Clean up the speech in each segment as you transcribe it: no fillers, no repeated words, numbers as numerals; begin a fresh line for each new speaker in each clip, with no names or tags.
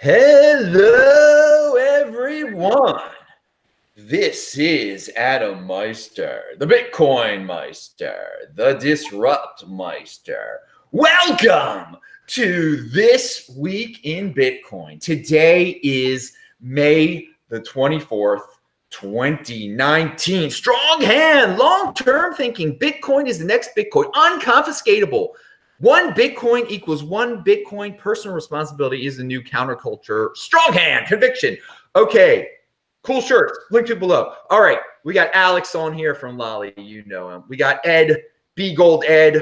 Hello, everyone. This is Adam Meister, the Bitcoin Meister, the Disrupt Meister. Welcome to This Week in Bitcoin. Today is May the 24th, 2019. Strong hand, long-term thinking. Bitcoin is the next Bitcoin, unconfiscatable. One Bitcoin equals one Bitcoin. Personal responsibility is the new counterculture. Strong hand, conviction. Okay, cool shirts. Link to below. All right, we got Alex on here from Lolli. You know him. We got Ed, B Gold Ed,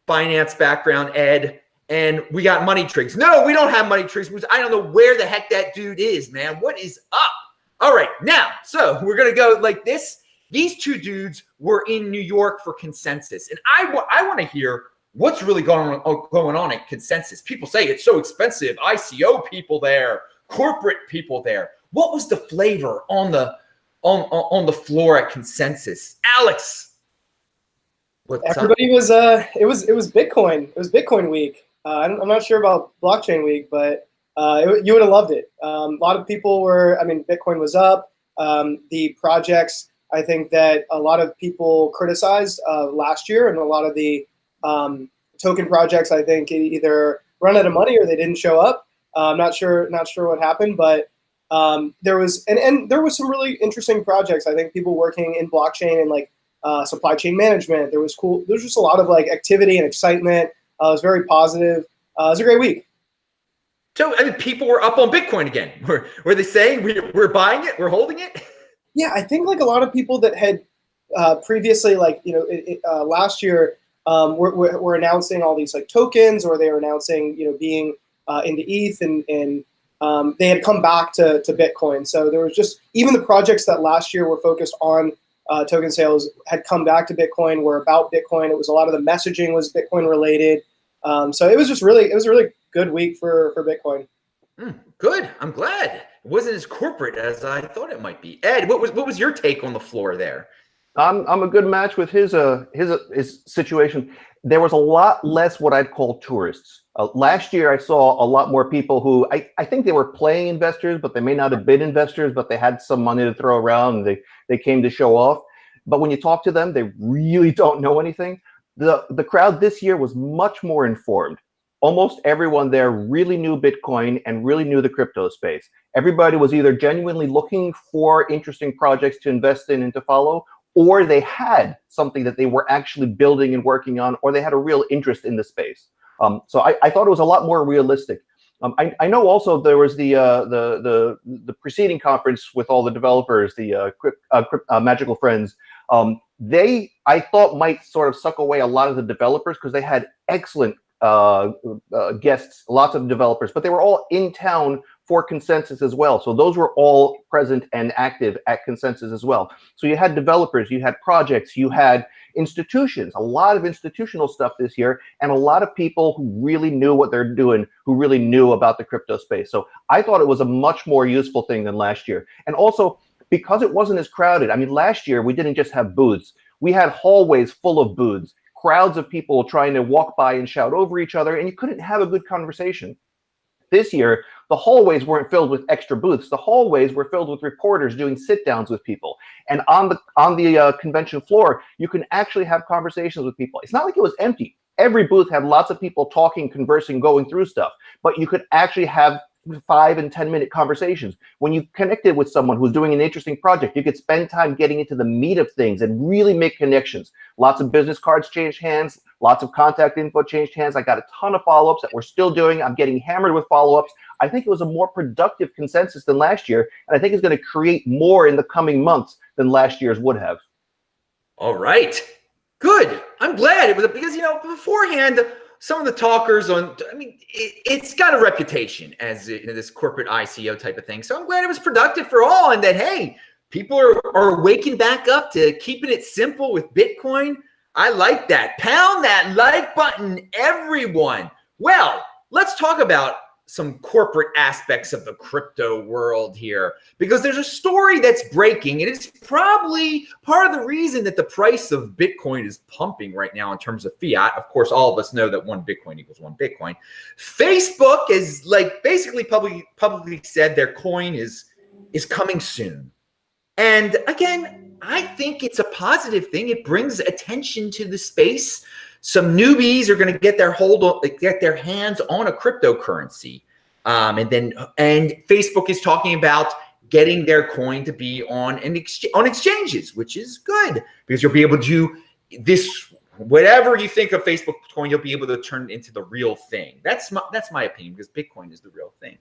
finance background Ed, and we got Money Tricks. No, we don't have Money Tricks because I don't know where the heck that dude is, man. What is up? All right, now, so we're going to go like this. These two dudes were in New York for Consensus, and I want to hear what's really going on at Consensus. People say it's so expensive. ICO people there, corporate people there. What was the flavor on the floor at Consensus? Alex,
everybody was it was Bitcoin. It was Bitcoin week. I'm not sure about blockchain week, but you would have loved it. A lot of people were. I mean, Bitcoin was up. The projects, I think that a lot of people criticized last year, and a lot of the token projects, I think, either run out of money or they didn't show up. I'm not sure what happened, but there was there was some really interesting projects. I think people working in blockchain and like supply chain management. There was just a lot of like activity and excitement. It was very positive. It was a great week.
So I mean, people were up on Bitcoin again. Were they saying we're buying it, we're holding it?
Yeah, I think like a lot of people that had previously, like last year, were announcing all these like tokens, or they were announcing being into ETH, and they had come back to Bitcoin. So there was just, even the projects that last year were focused on token sales had come back to Bitcoin, were about Bitcoin. It was a lot of the messaging was Bitcoin related. So it was a really good week for Bitcoin.
Good. I'm glad it wasn't as corporate as I thought it might be. Ed, what was your take on the floor there?
I'm a good match with his situation. There was a lot less what I'd call tourists. Last year, I saw a lot more people who I think they were playing investors, but they may not have been investors, but they had some money to throw around, and they came to show off. But when you talk to them, they really don't know anything. The crowd this year was much more informed. Almost everyone there really knew Bitcoin and really knew the crypto space. Everybody was either genuinely looking for interesting projects to invest in and to follow, or they had something that they were actually building and working on, or they had a real interest in the space. So I thought it was a lot more realistic. I know also there was the preceding conference with all the developers, the Magical Friends. They, I thought, might sort of suck away a lot of the developers because they had excellent guests, lots of developers, but they were all in town for Consensus as well. So those were all present and active at Consensus as well. So you had developers, you had projects, you had institutions, a lot of institutional stuff this year, and a lot of people who really knew what they're doing, who really knew about the crypto space. So I thought it was a much more useful thing than last year. And also, because it wasn't as crowded, I mean, last year we didn't just have booths. We had hallways full of booths, crowds of people trying to walk by and shout over each other, and you couldn't have a good conversation. This year, the hallways weren't filled with extra booths. The hallways were filled with reporters doing sit-downs with people. And on the convention floor, you can actually have conversations with people. It's not like it was empty. Every booth had lots of people talking, conversing, going through stuff. But you could actually have 5 and 10-minute conversations. When you connected with someone who's doing an interesting project, you could spend time getting into the meat of things and really make connections. Lots of business cards changed hands. Lots of contact info changed hands. I got a ton of follow-ups that we're still doing. I'm getting hammered with follow-ups. I think it was a more productive Consensus than last year, and I think it's going to create more in the coming months than last year's would have.
All right. Good. I'm glad it was because, beforehand, some of the talkers it's got a reputation as this corporate ICO type of thing. So I'm glad it was productive for all, and that, hey, people are waking back up to keeping it simple with Bitcoin. I like that. Pound that like button, everyone. Well, let's talk about some corporate aspects of the crypto world here, because there's a story that's breaking, and it's probably part of the reason that the price of Bitcoin is pumping right now in terms of fiat. Of course, all of us know that 1 Bitcoin equals 1 Bitcoin. Facebook is like basically publicly said their coin is coming soon. And again, I think it's a positive thing. It brings attention to the space. Some newbies are going to get their hands on a cryptocurrency, and Facebook is talking about getting their coin to be on exchanges, which is good, because you'll be able to do this. Whatever you think of Facebook coin, you'll be able to turn it into the real thing. That's my opinion, because Bitcoin is the real thing.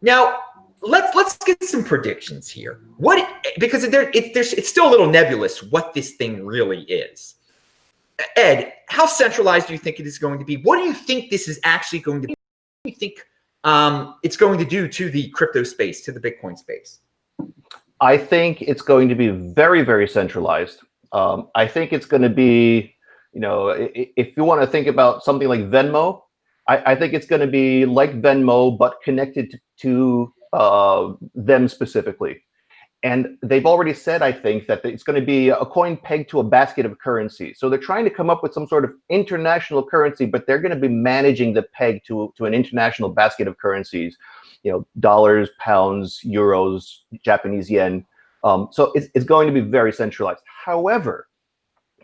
Now, let's get some predictions here. Because it's still a little nebulous what this thing really is. Ed, how centralized do you think it is going to be? What do you think this is actually going to be? What do you think it's going to do to the crypto space, to the Bitcoin space?
I think it's going to be very, very centralized. I think it's going to be, if you want to think about something like Venmo, I think it's going to be like Venmo, but connected to them specifically. And they've already said, I think, that it's going to be a coin pegged to a basket of currency. So they're trying to come up with some sort of international currency, but they're going to be managing the peg to an international basket of currencies, dollars, pounds, euros, Japanese yen. So it's going to be very centralized. However,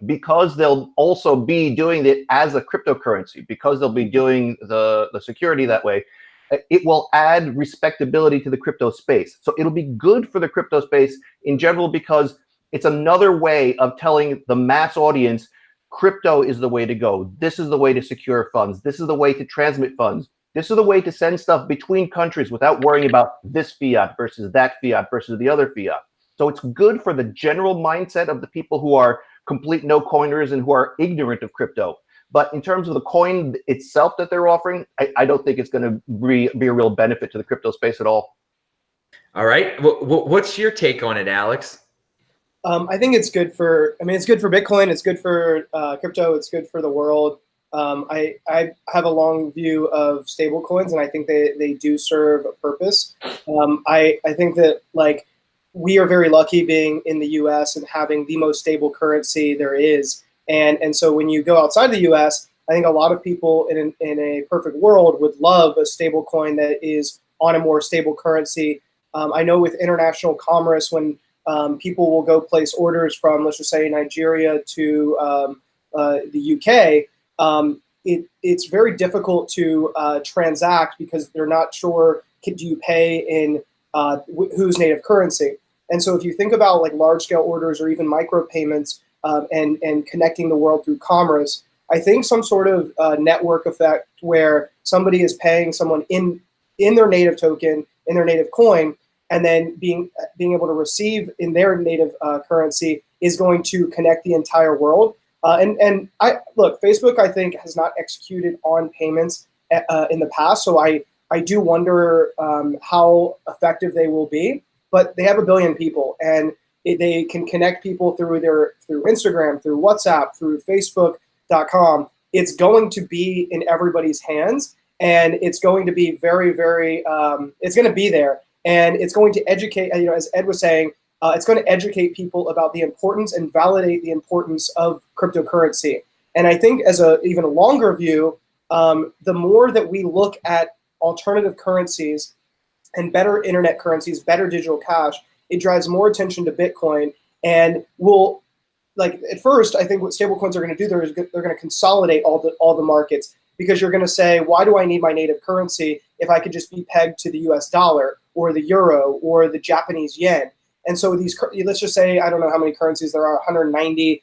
because they'll also be doing it as a cryptocurrency, because they'll be doing the security that way, it will add respectability to the crypto space. So it'll be good for the crypto space in general, because it's another way of telling the mass audience, crypto is the way to go. This is the way to secure funds. This is the way to transmit funds. This is the way to send stuff between countries without worrying about this fiat versus that fiat versus the other fiat. So it's good for the general mindset of the people who are complete no-coiners and who are ignorant of crypto. But in terms of the coin itself that they're offering, I don't think it's going to be a real benefit to the crypto space at all.
All right. What's your take on it, Alex?
I think it's good for, it's good for Bitcoin. It's good for crypto. It's good for the world. I have a long view of stable coins, and I think they do serve a purpose. I think that, like, we are very lucky being in the US and having the most stable currency there is. And so when you go outside the US, I think a lot of people in a perfect world would love a stable coin that is on a more stable currency. I know with international commerce, when people will go place orders from, let's just say, Nigeria to the UK, it's very difficult to transact, because they're not sure, do you pay in whose native currency? And so if you think about like large scale orders or even micro payments, and connecting the world through commerce, I think some sort of network effect where somebody is paying someone in their native token, in their native coin, and then being able to receive in their native currency is going to connect the entire world. And look, Facebook, I think, has not executed on payments in the past, so I do wonder how effective they will be. But they have 1 billion people, and they can connect people through Instagram, through WhatsApp, through Facebook.com. It's going to be in everybody's hands, and it's going to be very, very, it's going to be there. And it's going to educate, as Ed was saying, it's going to educate people about the importance and validate the importance of cryptocurrency. And I think as even a longer view, the more that we look at alternative currencies and better internet currencies, better digital cash, it drives more attention to Bitcoin, and will, like, at first, I think what stablecoins are going to do, they're going to consolidate all the markets, because you're going to say, why do I need my native currency if I could just be pegged to the US dollar or the euro or the Japanese yen? And so let's just say, I don't know how many currencies there are, 190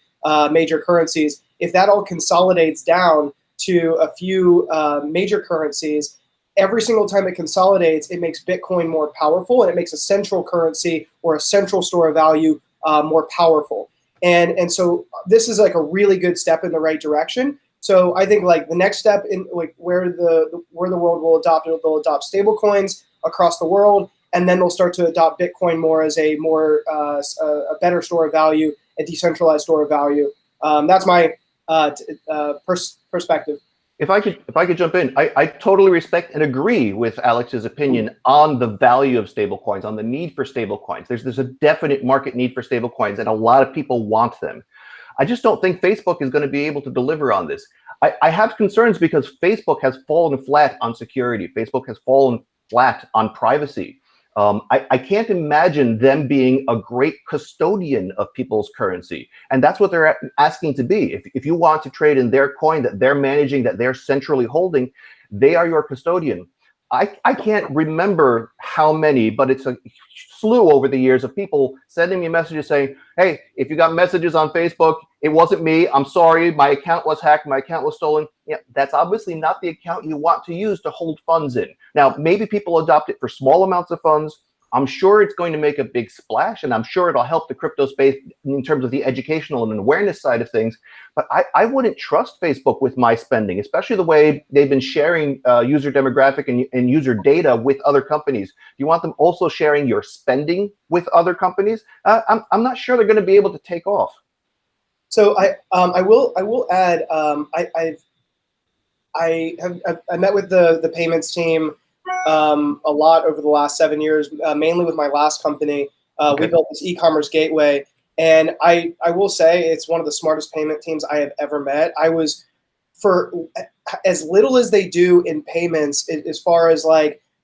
major currencies. If that all consolidates down to a few major currencies, every single time it consolidates, it makes Bitcoin more powerful, and it makes a central currency or a central store of value more powerful. And so this is like a really good step in the right direction. So I think like the next step in like where the world will adopt it, they'll adopt stable coins across the world, and then they'll start to adopt Bitcoin more as a a better store of value, a decentralized store of value. That's my perspective.
If I could jump in, I totally respect and agree with Alex's opinion on the value of stablecoins, on the need for stablecoins. There's a definite market need for stablecoins, and a lot of people want them. I just don't think Facebook is going to be able to deliver on this. I have concerns because Facebook has fallen flat on security. Facebook has fallen flat on privacy. I can't imagine them being a great custodian of people's currency. And that's what they're asking to be. If you want to trade in their coin that they're managing, that they're centrally holding, they are your custodian. I can't remember how many, but it's a slew over the years of people sending me messages saying, hey, if you got messages on Facebook, it wasn't me. I'm sorry. My account was hacked. My account was stolen. Yeah, that's obviously not the account you want to use to hold funds in. Now, maybe people adopt it for small amounts of funds. I'm sure it's going to make a big splash, and I'm sure it'll help the crypto space in terms of the educational and awareness side of things. But I wouldn't trust Facebook with my spending, especially the way they've been sharing user demographic and user data with other companies. Do you want them also sharing your spending with other companies? I'm not sure they're going to be able to take off.
So I will add I met with the payments team a lot over the last 7 years, mainly with my last company. We built this e-commerce gateway, and I will say it's one of the smartest payment teams I have ever met. I was, for as little as they do in payments, as far as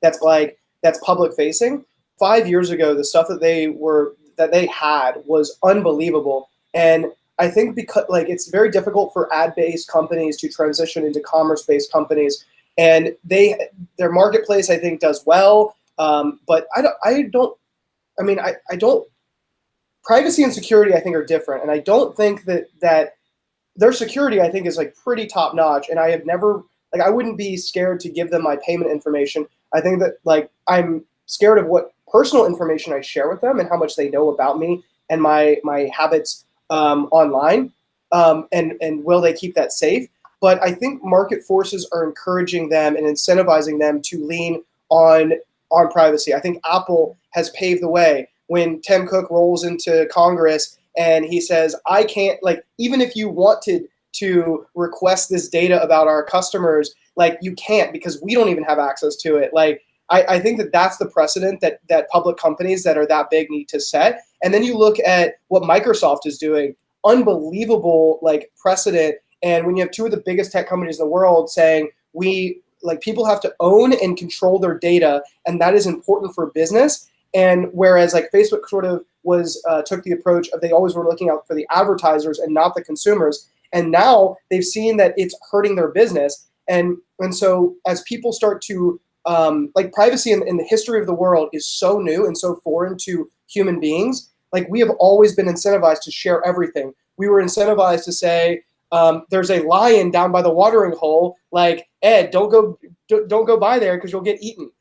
that's public facing. 5 years ago, the stuff that they had was unbelievable, and I think because it's very difficult for ad-based companies to transition into commerce-based companies. And their marketplace, I think, does well, but I don't. Privacy and security, I think, are different, and I don't think that their security, I think, is pretty top notch. And I have never, I wouldn't be scared to give them my payment information. I think that I'm scared of what personal information I share with them and how much they know about me and my habits online, and will they keep that safe? But I think market forces are encouraging them and incentivizing them to lean on privacy. I think Apple has paved the way. When Tim Cook rolls into Congress and he says, I can't, even if you wanted to request this data about our customers, you can't, because we don't even have access to it. I think that's the precedent that public companies that are that big need to set. And then you look at what Microsoft is doing, unbelievable precedent. And when you have two of the biggest tech companies in the world saying people have to own and control their data, and that is important for business. And whereas Facebook sort of took the approach of they always were looking out for the advertisers and not the consumers. And now they've seen that it's hurting their business. And so as people start to privacy in the history of the world is so new and so foreign to human beings. We have always been incentivized to share everything. We were incentivized to say, there's a lion down by the watering hole. Ed, don't go by there because you'll get eaten.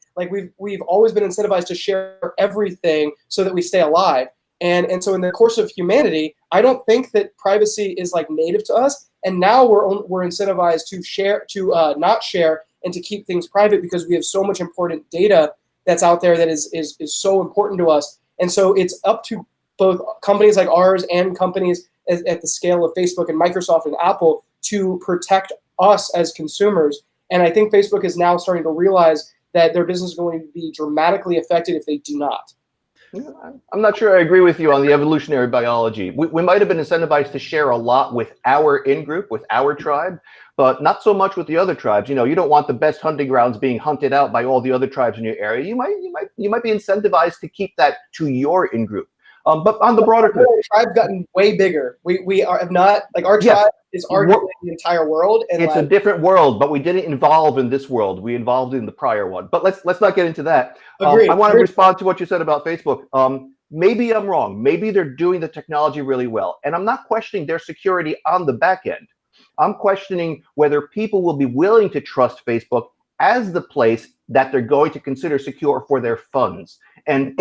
We've always been incentivized to share everything so that we stay alive. And so in the course of humanity, I don't think that privacy is native to us. And now we're incentivized to share, to not share, and to keep things private because we have so much important data that's out there that is so important to us. And so it's up to both companies like ours and companies at the scale of Facebook and Microsoft and Apple to protect us as consumers. And I think Facebook is now starting to realize that their business is going to be dramatically affected if they do not.
I'm not sure I agree with you on the evolutionary biology. We might have been incentivized to share a lot with our in-group, with our tribe, but not so much with the other tribes. You don't want the best hunting grounds being hunted out by all the other tribes in your area. You might be incentivized to keep that to your in-group. But on the broader
tribe's gotten way bigger. We have not our tribe is arguably the entire world. And
it's a different world, but we didn't evolve in this world. We evolved in the prior one. But let's not get into that. I want to respond to what you said about Facebook. Maybe I'm wrong. Maybe they're doing the technology really well, and I'm not questioning their security on the back end. I'm questioning whether people will be willing to trust Facebook as the place that they're going to consider secure for their funds. And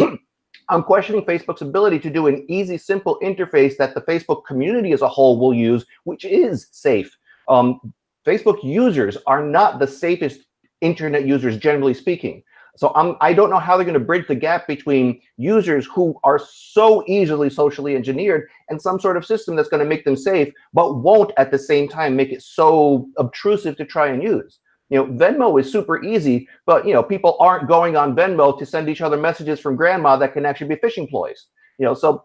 I'm questioning Facebook's ability to do an easy, simple interface that the Facebook community as a whole will use, which is safe. Facebook users are not the safest internet users, generally speaking. So I don't know how they're going to bridge the gap between users who are so easily socially engineered and some sort of system that's going to make them safe, but won't at the same time make it so obtrusive to try and use. Venmo is super easy, but people aren't going on Venmo to send each other messages from grandma that can actually be phishing ploys. So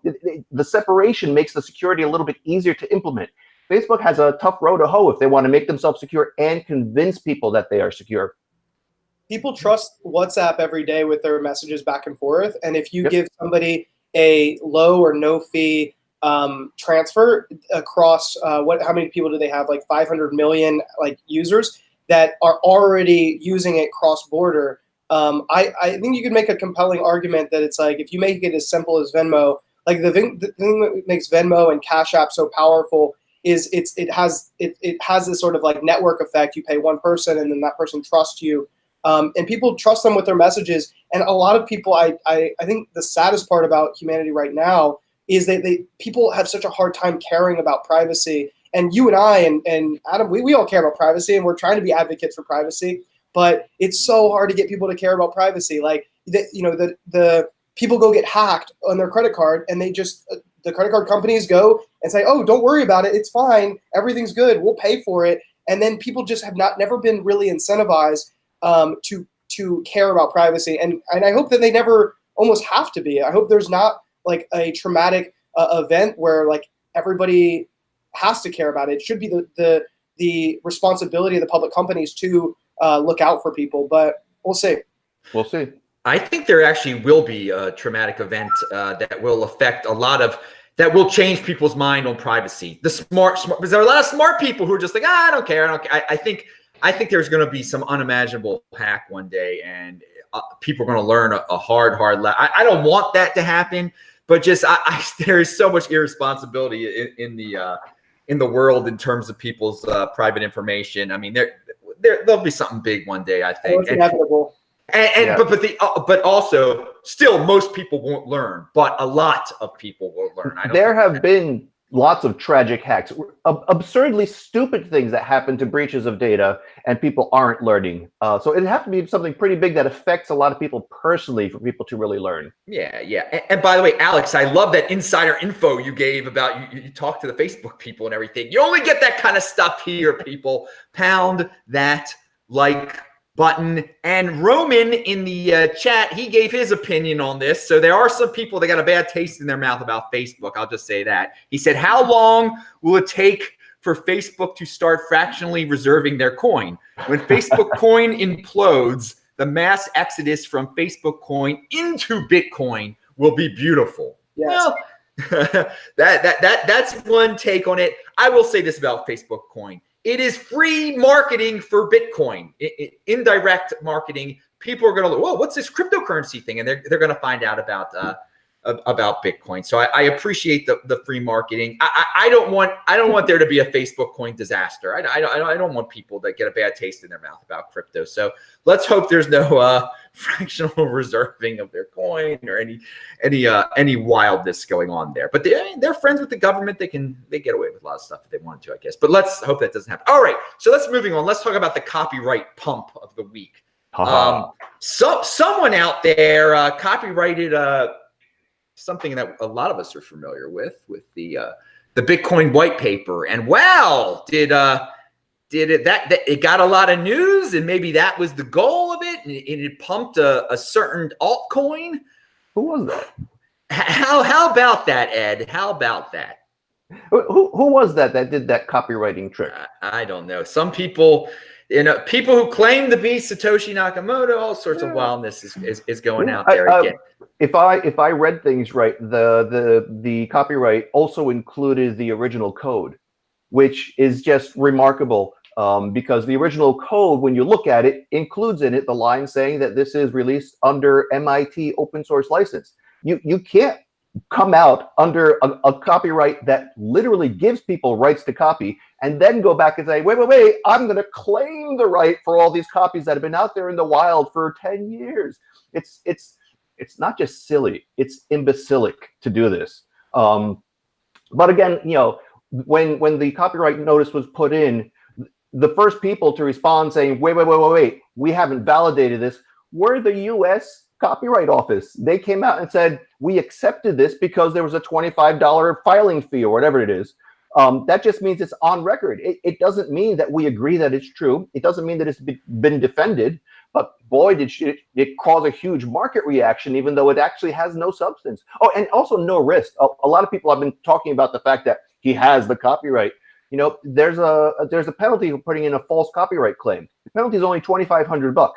the separation makes the security a little bit easier to implement. Facebook has a tough row to hoe if they want to make themselves secure and convince people that they are secure.
People trust WhatsApp every day with their messages back and forth, and if you give somebody a low or no fee transfer across how many people do they have? Like 500 million users that are already using it cross border. I think you could make a compelling argument that it's like if you make it as simple as Venmo, like the thing that makes Venmo and Cash App so powerful is it has this sort of like network effect. You pay one person and then that person trusts you. And people trust them with their messages. And a lot of people, I think the saddest part about humanity right now is that people have such a hard time caring about privacy. And you and I and Adam, we all care about privacy, and we're trying to be advocates for privacy. But it's so hard to get people to care about privacy. Like the people go get hacked on their credit card, and they just the credit card companies go and say, "Oh, don't worry about it. It's fine. Everything's good. We'll pay for it." And then people just have never been really incentivized to care about privacy, and I hope that they never almost have to be. I hope there's not like a traumatic event where like everybody has to care about it. It should be the responsibility of the public companies to look out for people, but we'll see.
We'll see.
I think there actually will be a traumatic event that will affect that will change people's mind on privacy. The smart, because there are a lot of smart people who are just like, I don't care. I think there's going to be some unimaginable hack one day, and people are going to learn a hard lesson. I don't want that to happen, but just there is so much irresponsibility in the world in terms of people's private information. I mean, there'll be something big one day, I think.
It's inevitable.
But also, still, most people won't learn, but a lot of people will learn.
There have been lots of tragic hacks, absurdly stupid things that happen to breaches of data, and people aren't learning. So it'd have to be something pretty big that affects a lot of people personally for people to really learn.
Yeah. And by the way, Alex, I love that insider info you gave about you talk to the Facebook people and everything. You only get that kind of stuff here, people. Pound that like button. And Roman in the chat, he gave his opinion on this. So there are some people that got a bad taste in their mouth about Facebook. I'll just say that. He said, how long will it take for Facebook to start fractionally reserving their coin? When Facebook coin implodes, the mass exodus from Facebook coin into Bitcoin will be beautiful.
Yes.
Well, that's one take on it. I will say this about Facebook coin. It is free marketing for Bitcoin, indirect marketing. People are going to look, whoa, what's this cryptocurrency thing? And they're going to find out about Bitcoin. So I appreciate the free marketing. I don't want there to be a Facebook coin disaster. I don't want people that get a bad taste in their mouth about crypto. So let's hope there's no fractional reserving of their coin or any wildness going on there. But they're friends with the government. They get away with a lot of stuff if they want to, I guess. But let's hope that doesn't happen. All right. So let's moving on. Let's talk about the copyright pump of the week. Someone out there copyrighted something that a lot of us are familiar with the Bitcoin white paper. And wow, did it got a lot of news, and maybe that was the goal of it, and it pumped a certain altcoin.
Who was that?
How about that, Ed? How about that?
Who was that did that copywriting trick?
I don't know. Some people, people who claim to be Satoshi Nakamoto, all sorts of wildness is going out there again.
If I read things right, the copyright also included the original code, which is just remarkable. Because the original code, when you look at it, includes in it the line saying that this is released under MIT open source license. You can't come out under a copyright that literally gives people rights to copy and then go back and say, wait, I'm going to claim the right for all these copies that have been out there in the wild for 10 years. It's not just silly, it's imbecilic to do this. But again, when the copyright notice was put in, the first people to respond saying, wait, we haven't validated this, were the U.S. Copyright Office. They came out and said, we accepted this because there was a $25 filing fee or whatever it is. That just means it's on record. It doesn't mean that we agree that it's true. It doesn't mean that it's been defended. But boy, did it cause a huge market reaction, even though it actually has no substance. Oh, and also no risk. A lot of people have been talking about the fact that he has the copyright. You know, there's a penalty for putting in a false copyright claim. The penalty is only $2,500.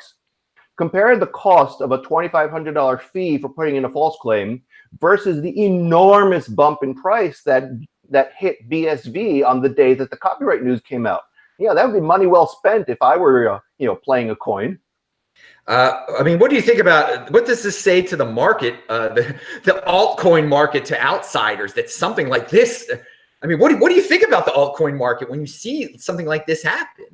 Compare the cost of a $2,500 fee for putting in a false claim versus the enormous bump in price that hit BSV on the day that the copyright news came out. Yeah, that would be money well spent if I were, playing a coin.
I mean, what do you think about, what does this say to the market, the altcoin market, to outsiders, that something like this? I mean, what do you think about the altcoin market when you see something like this happen?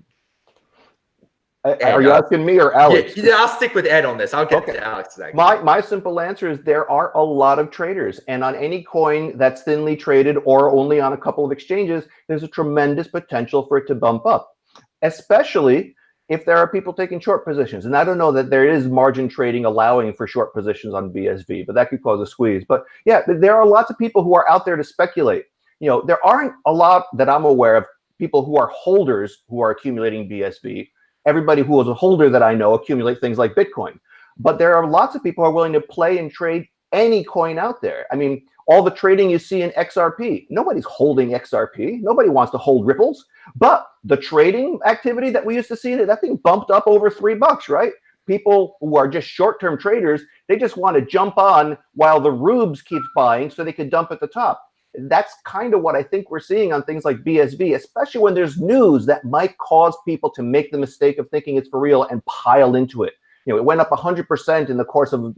Ed, are you asking me or Alex?
Yeah, I'll stick with Ed on this. I'll get to Alex.
My simple answer is there are a lot of traders, and on any coin that's thinly traded or only on a couple of exchanges, there's a tremendous potential for it to bump up, especially if there are people taking short positions. And I don't know that there is margin trading allowing for short positions on BSV, but that could cause a squeeze. But yeah, there are lots of people who are out there to speculate. There aren't a lot that I'm aware of people who are holders who are accumulating BSV. Everybody who is a holder that I know accumulate things like Bitcoin. But there are lots of people who are willing to play and trade any coin out there. I mean, all the trading you see in XRP, nobody's holding XRP. Nobody wants to hold Ripples. But the trading activity that we used to see, that thing bumped up over $3, right? People who are just short-term traders, they just want to jump on while the rubes keeps buying so they could dump at the top. That's kind of what I think we're seeing on things like BSV, especially when there's news that might cause people to make the mistake of thinking it's for real and pile into it. It went up 100% in the course of,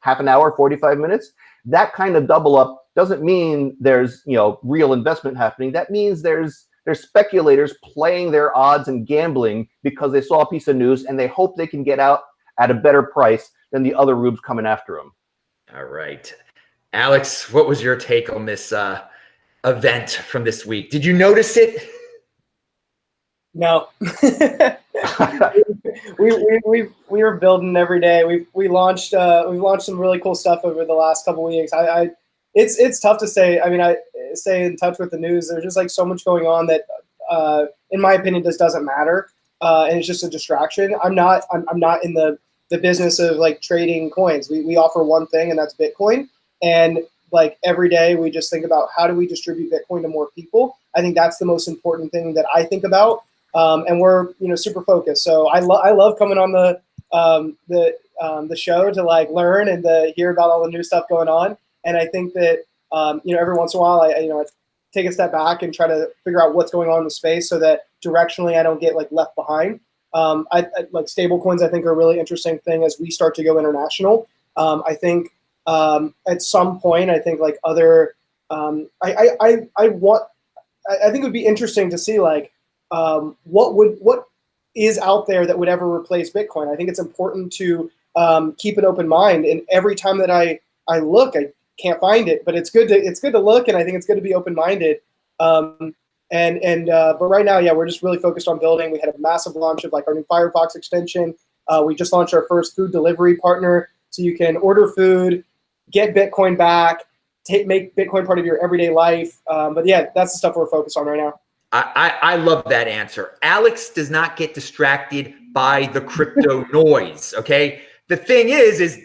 half an hour, 45 minutes. That kind of double up doesn't mean there's, real investment happening. That means there's speculators playing their odds and gambling because they saw a piece of news and they hope they can get out at a better price than the other rubes coming after them.
All right. Alex, what was your take on this event from this week? Did you notice it?
No. we were building every day. We've launched some really cool stuff over the last couple of weeks. It's tough to say. I mean, I stay in touch with the news. There's just like so much going on that, in my opinion, just doesn't matter, and it's just a distraction. I'm not in the business of like trading coins. We offer one thing, and that's Bitcoin. And like every day, we just think about how do we distribute Bitcoin to more people. I think that's the most important thing that I think about. And we're super focused. So I love coming on the show to like learn and to hear about all the new stuff going on. And I think that every once in a while I take a step back and try to figure out what's going on in the space so that directionally I don't get like left behind. I like stable coins. I think are a really interesting thing as we start to go international. I think at some point I think like other I think it would be interesting to see like what is out there that would ever replace Bitcoin. I think it's important to keep an open mind. And every time that I look, I can't find it. But it's good to look, and I think it's good to be open minded. But right now, yeah, we're just really focused on building. We had a massive launch of like our new Firefox extension. We just launched our first food delivery partner, so you can order food, get Bitcoin back, make Bitcoin part of your everyday life. But yeah, that's the stuff we're focused on right now.
I love that answer. Alex does not get distracted by the crypto noise, okay? The thing is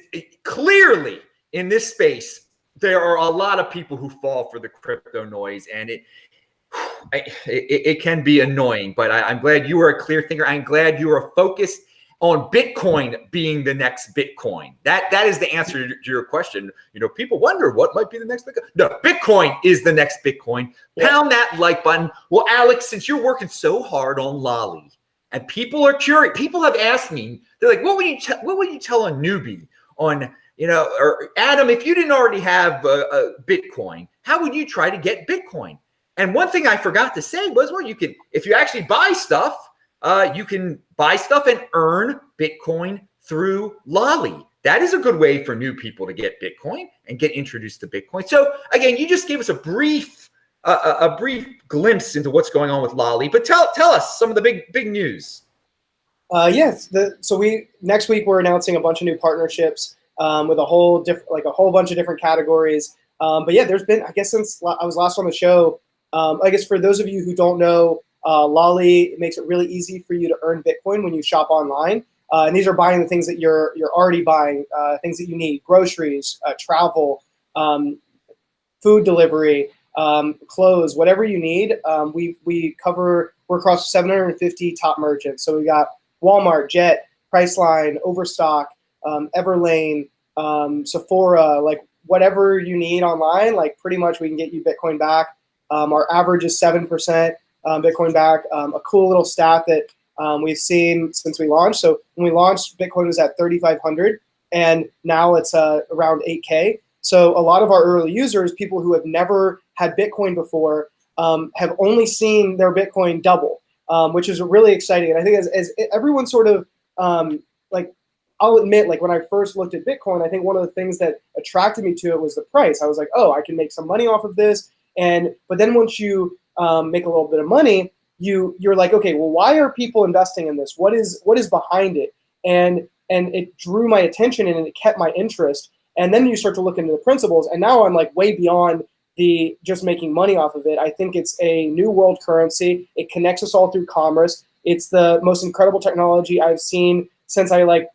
clearly in this space, there are a lot of people who fall for the crypto noise, and it can be annoying, but I'm glad you are a clear thinker. I'm glad you are focused on Bitcoin being the next Bitcoin. That is the answer to your question. People wonder what might be the next Bitcoin. No, Bitcoin is the next Bitcoin. Yeah. Pound that like button. Well, Alex, since you're working so hard on Lolli, and people are curious, people have asked me, they're like, what would you tell a newbie on, or Adam, if you didn't already have a Bitcoin, how would you try to get Bitcoin? And one thing I forgot to say was, well, you can, if you actually buy stuff, you can buy stuff and earn Bitcoin through Lolli. That is a good way for new people to get Bitcoin and get introduced to Bitcoin. So again, you just gave us a brief glimpse into what's going on with Lolli, but tell us some of the big news.
Yes. So next week we're announcing a bunch of new partnerships with a whole bunch of different categories. But yeah, there's been, I guess, since I was last on the show. I guess for those of you who don't know, Lolli makes it really easy for you to earn Bitcoin when you shop online. And these are buying the things that you're already buying, things that you need: groceries, travel, food delivery, clothes, whatever you need. We're across 750 top merchants. So we got Walmart, Jet, Priceline, Overstock, Everlane, Sephora, like whatever you need online, like pretty much we can get you Bitcoin back. Our average is 7% Bitcoin back. A cool little stat that we've seen since we launched. So when we launched, Bitcoin was at 3,500, and now it's around 8K. So a lot of our early users, people who have never had Bitcoin before, have only seen their Bitcoin double, which is really exciting. And I think as everyone sort of like, I'll admit, like when I first looked at Bitcoin, I think one of the things that attracted me to it was the price. I was like, oh, I can make some money off of this. But then once you make a little bit of money, you're like, okay, well, why are people investing in this? What is behind it? And it drew my attention and it kept my interest. And then you start to look into the principles, and now I'm like way beyond the just making money off of it. I think it's a new world currency. It connects us all through commerce. It's the most incredible technology I've seen since I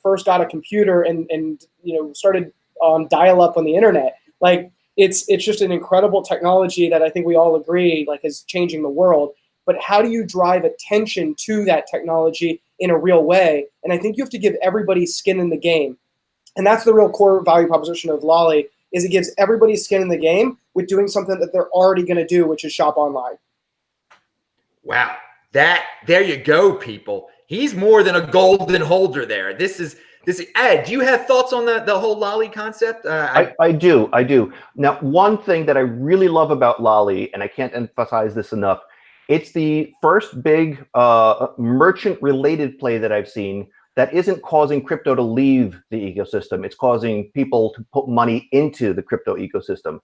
first got a computer and started on dial-up on the internet. Like it's just an incredible technology that I think we all agree like is changing the world. But how do you drive attention to that technology in a real way? And I think you have to give everybody skin in the game. And that's the real core value proposition of Lolli, is it gives everybody skin in the game with doing something that they're already going to do, which is shop online.
Wow. There you go, people. He's more than a golden holder there. This is Ed, do you have thoughts on the whole Lolli concept?
I do. Now, one thing that I really love about Lolli, and I can't emphasize this enough, it's the first big merchant-related play that I've seen that isn't causing crypto to leave the ecosystem. It's causing people to put money into the crypto ecosystem.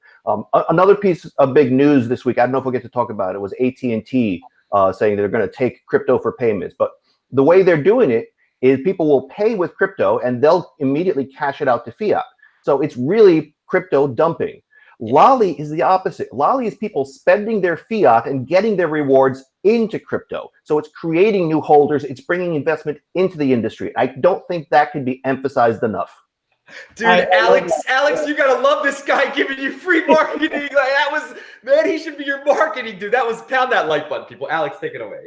Another piece of big news this week, I don't know if we'll get to talk about it, was AT&T saying they're going to take crypto for payments. But the way they're doing it is people will pay with crypto and they'll immediately cash it out to fiat. So it's really crypto dumping. Lolli is the opposite. Lolli is people spending their fiat and getting their rewards into crypto. So it's creating new holders. It's bringing investment into the industry. I don't think that can be emphasized enough.
Dude, Alex, you gotta love this guy giving you free marketing. Like that was, man, he should be your marketing dude. That was, pound that like button, people. Alex, take it away.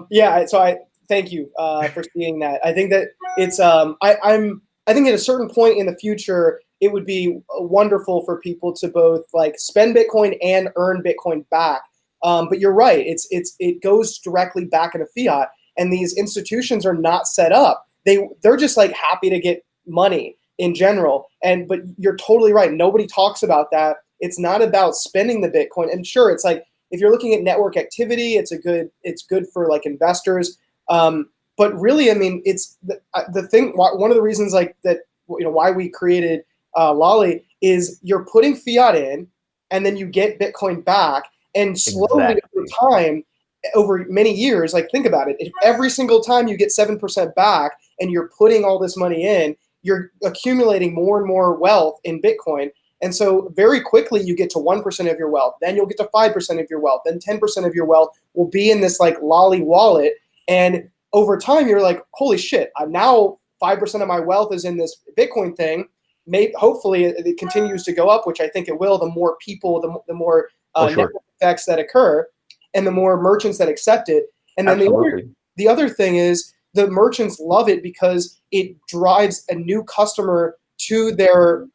Yeah.
So I thank you for seeing that. I think that it's I think at a certain point in the future, it would be wonderful for people to both like spend Bitcoin and earn Bitcoin back. But you're right; it goes directly back into fiat, and these institutions are not set up. They're just like happy to get money in general. But you're totally right. Nobody talks about that. It's not about spending the Bitcoin. And sure, it's like if you're looking at network activity, it's good for like investors. But really, I mean, it's the thing. One of the reasons like that, why we created Lolli is you're putting fiat in, and then you get Bitcoin back, and slowly over time, over many years, like think about it. If every single time you get 7% back, and you're putting all this money in, you're accumulating more and more wealth in Bitcoin. And so very quickly you get to 1% of your wealth, then you'll get to 5% of your wealth, then 10% of your wealth will be in this like Lolli wallet. And over time, you're like, holy shit, now 5% of my wealth is in this Bitcoin thing. Hopefully it continues to go up, which I think it will. The more people, the more network effects that occur, and the more merchants that accept it. And then the other thing is the merchants love it because it drives a new customer to their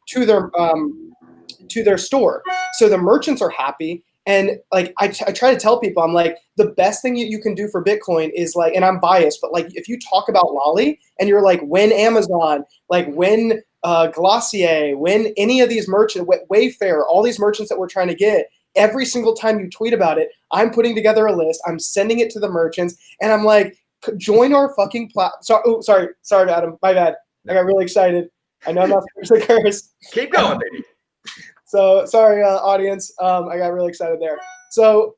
store. So the merchants are happy. And like I try to tell people, I'm like, the best thing you can do for Bitcoin is like, and I'm biased, but like if you talk about Lolli and you're like, when Amazon, like when Glossier, when any of these merchants, Wayfair, all these merchants that we're trying to get, every single time you tweet about it, I'm putting together a list, I'm sending it to the merchants, and I'm like, join our fucking platform. Sorry, Adam, my bad. I got really excited. I know I'm not supposed to curse.
Keep going, baby.
So sorry, audience. I got really excited there. So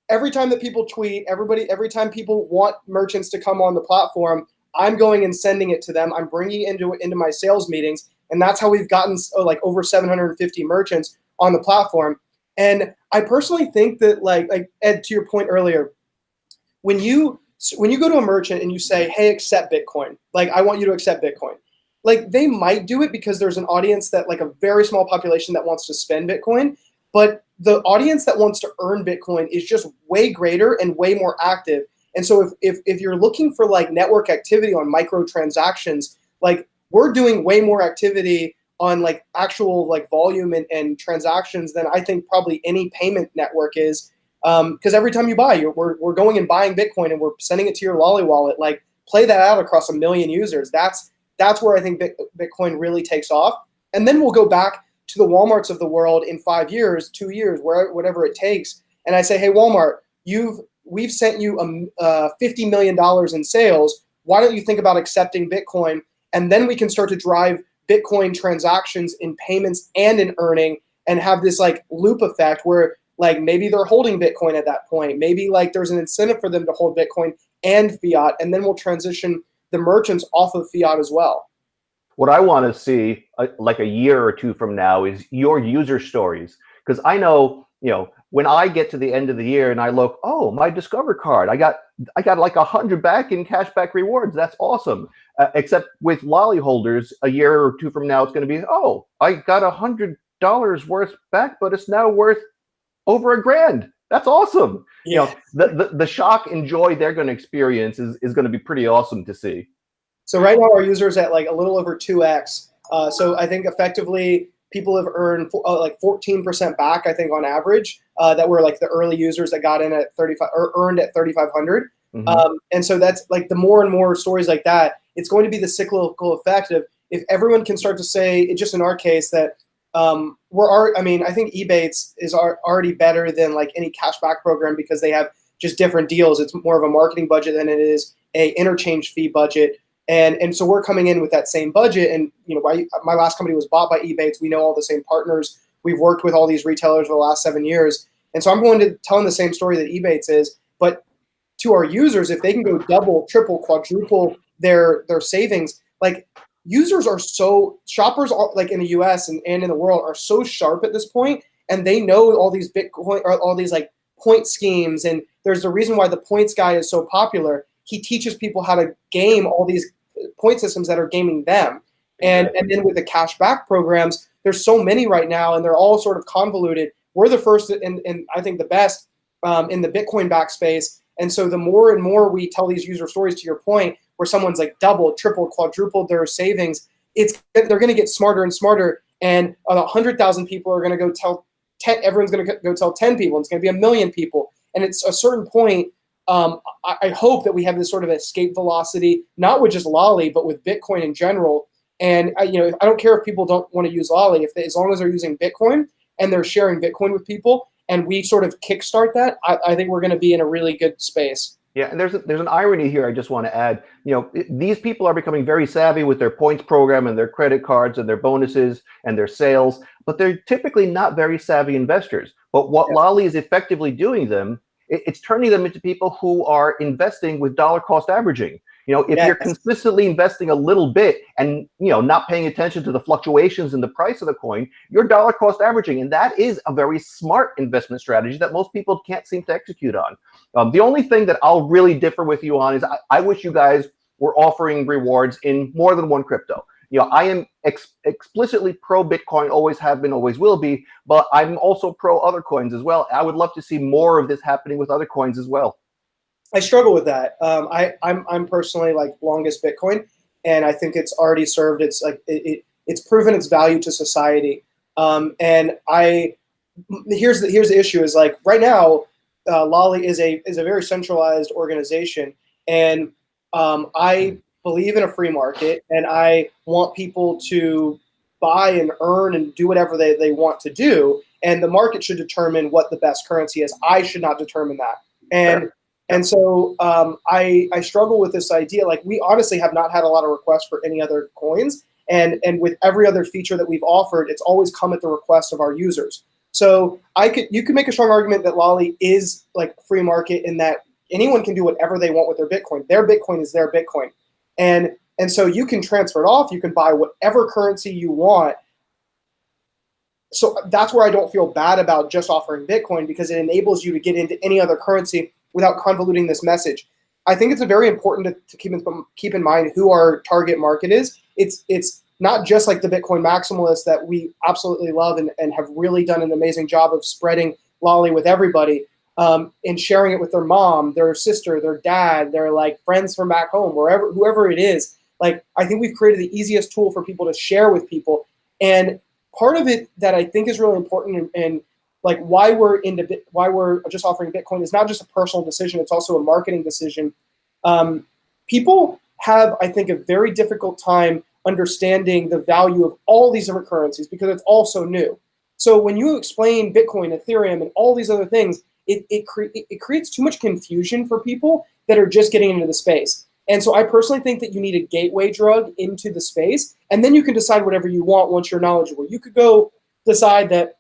every time that people tweet, every time people want merchants to come on the platform, I'm going and sending it to them. I'm bringing it into my sales meetings. And that's how we've gotten like over 750 merchants on the platform. And I personally think that like Ed, to your point earlier, when you go to a merchant and you say, hey, accept Bitcoin, like I want you to accept Bitcoin, like they might do it because there's an audience that like a very small population that wants to spend Bitcoin, but the audience that wants to earn Bitcoin is just way greater and way more active. And so if you're looking for like network activity on micro transactions, like we're doing way more activity on like actual like volume and transactions than I think probably any payment network is. Because every time you buy, we're going and buying Bitcoin and we're sending it to your Lolli wallet. Like play that out across 1 million users. That's where I think Bitcoin really takes off. And then we'll go back to the Walmarts of the world in 5 years, 2 years, whatever it takes. And I say, hey, Walmart, we've sent you $50 million in sales. Why don't you think about accepting Bitcoin? And then we can start to drive Bitcoin transactions in payments and in earning and have this like loop effect where like maybe they're holding Bitcoin at that point. Maybe like there's an incentive for them to hold Bitcoin and fiat. And then we'll transition the merchants off of fiat as well.
What I want to see like a year or two from now is your user stories. Because I know, when I get to the end of the year and I look, oh, my Discover card, I got like 100 back in cashback rewards. That's awesome. Except with Lolli holders, a year or two from now, it's going to be, oh, I got $100 worth back, but it's now worth over $1,000. That's awesome.
Yeah.
The shock and joy they're going to experience is going to be pretty awesome to see.
So right now our users at like a little over 2x. So I think effectively people have earned like 14% back, I think on average, that were like the early users that got in at 35 or earned at 3,500. Mm-hmm. And so that's like the more and more stories like that, it's going to be the cyclical effect of if everyone can start to say, just in our case, that I think Ebates is already better than like any cashback program because they have just different deals. It's more of a marketing budget than it is a interchange fee budget. And so we're coming in with that same budget. And, my last company was bought by Ebates. We know all the same partners. We've worked with all these retailers for the last 7 years. And so I'm going to tell them the same story that Ebates is. But to our users, if they can go double, triple, quadruple their savings, like shoppers are like in the US and in the world are so sharp at this point. And they know all these Bitcoin or all these like point schemes. And there's a reason why the points guy is so popular. He teaches people how to game all these point systems that are gaming them. And then with the cashback programs, there's so many right now, and they're all sort of convoluted. We're the first and I think the best in the Bitcoin back space. And so the more and more we tell these user stories, to your point, where someone's like doubled, tripled, quadrupled their savings, they're going to get smarter and smarter. And 100,000 people are going to go tell 10. Everyone's going to go tell 10 people. It's going to be 1 million people. And it's a certain point. I hope that we have this sort of escape velocity, not with just Lolli, but with Bitcoin in general. And I don't care if people don't want to use Lolli, as long as they're using Bitcoin and they're sharing Bitcoin with people, and we sort of kickstart that, I think we're going to be in a really good space.
Yeah, and there's an irony here I just want to add. These people are becoming very savvy with their points program and their credit cards and their bonuses and their sales, but they're typically not very savvy investors. But what Lolli is effectively doing it's turning them into people who are investing with dollar cost averaging. If you're consistently investing a little bit and, not paying attention to the fluctuations in the price of the coin, you're dollar cost averaging. And that is a very smart investment strategy that most people can't seem to execute on. The only thing that I'll really differ with you on is I wish you guys were offering rewards in more than one crypto. I am explicitly pro Bitcoin, always have been, always will be, but I'm also pro other coins as well. I would love to see more of this happening with other coins as well.
I struggle with that. I'm personally like longest Bitcoin, and I think it's already served. It's like it's proven its value to society. And here's the issue is like right now, Lolli is a very centralized organization, and I believe in a free market, and I want people to buy and earn and do whatever they want to do. And the market should determine what the best currency is. I should not determine that. And so I struggle with this idea. Like we honestly have not had a lot of requests for any other coins. And with every other feature that we've offered, it's always come at the request of our users. So you could make a strong argument that Lolli is like free market in that anyone can do whatever they want with their Bitcoin. Their Bitcoin is their Bitcoin. And so you can transfer it off, you can buy whatever currency you want. So that's where I don't feel bad about just offering Bitcoin, because it enables you to get into any other currency without convoluting this message. I think it's very important to keep in mind who our target market is. It's not just like the Bitcoin maximalists that we absolutely love and have really done an amazing job of spreading Lolli with everybody, and sharing it with their mom, their sister, their dad, their like friends from back home, whoever it is. Like, I think we've created the easiest tool for people to share with people. And part of it that I think is really important, and like why we're just offering Bitcoin, is not just a personal decision; it's also a marketing decision. People have, I think, a very difficult time understanding the value of all these different currencies because it's all so new. So when you explain Bitcoin, Ethereum, and all these other things, it creates too much confusion for people that are just getting into the space. And so I personally think that you need a gateway drug into the space, and then you can decide whatever you want once you're knowledgeable. You could go decide that,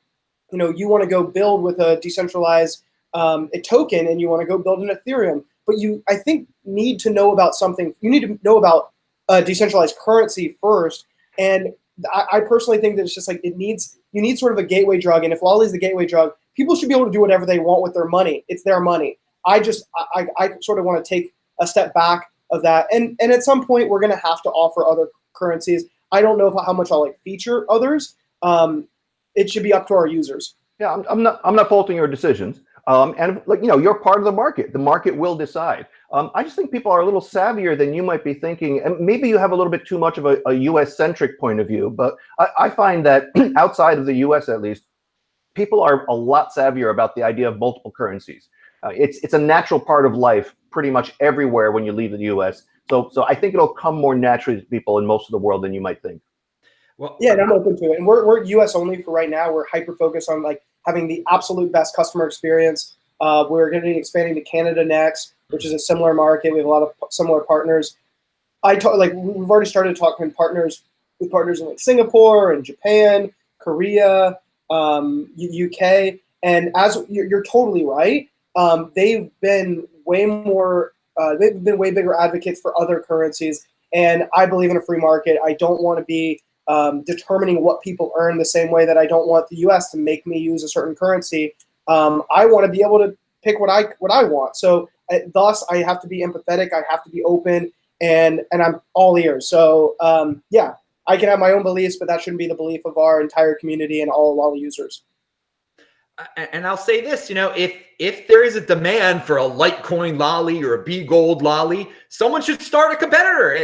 you want to go build with a decentralized a token, and you want to go build an Ethereum. But I think, need to know about something. You need to know about a decentralized currency first. And I personally think that it's just like you need sort of a gateway drug. And if Lolli is the gateway drug, people should be able to do whatever they want with their money. It's their money. I sort of want to take a step back of that. And at some point, we're going to have to offer other currencies. I don't know how much I'll like feature others. It should be up to our users.
Yeah, I'm not faulting your decisions. And like, you're part of the market. The market will decide. I just think people are a little savvier than you might be thinking. And maybe you have a little bit too much of a US-centric point of view. But I find that outside of the US, at least, people are a lot savvier about the idea of multiple currencies. It's a natural part of life pretty much everywhere when you leave the US. So I think it'll come more naturally to people in most of the world than you might think.
Well, yeah, and I'm open to it. And we're US only for right now. We're hyper focused on like having the absolute best customer experience. We're going to be expanding to Canada next, which is a similar market. We have a lot of similar partners. We've already started talking with partners in like Singapore and Japan, Korea, UK. And as you're totally right, they've been way bigger advocates for other currencies. And I believe in a free market. I don't want to be determining what people earn the same way that I don't want the US to make me use a certain currency. I want to be able to pick what I want. So thus I have to be empathetic. I have to be open, and I'm all ears. So yeah, I can have my own beliefs, but that shouldn't be the belief of our entire community and all the users.
And I'll say this, if there is a demand for a Litecoin Lolli or a B Gold Lolli, someone should start a competitor,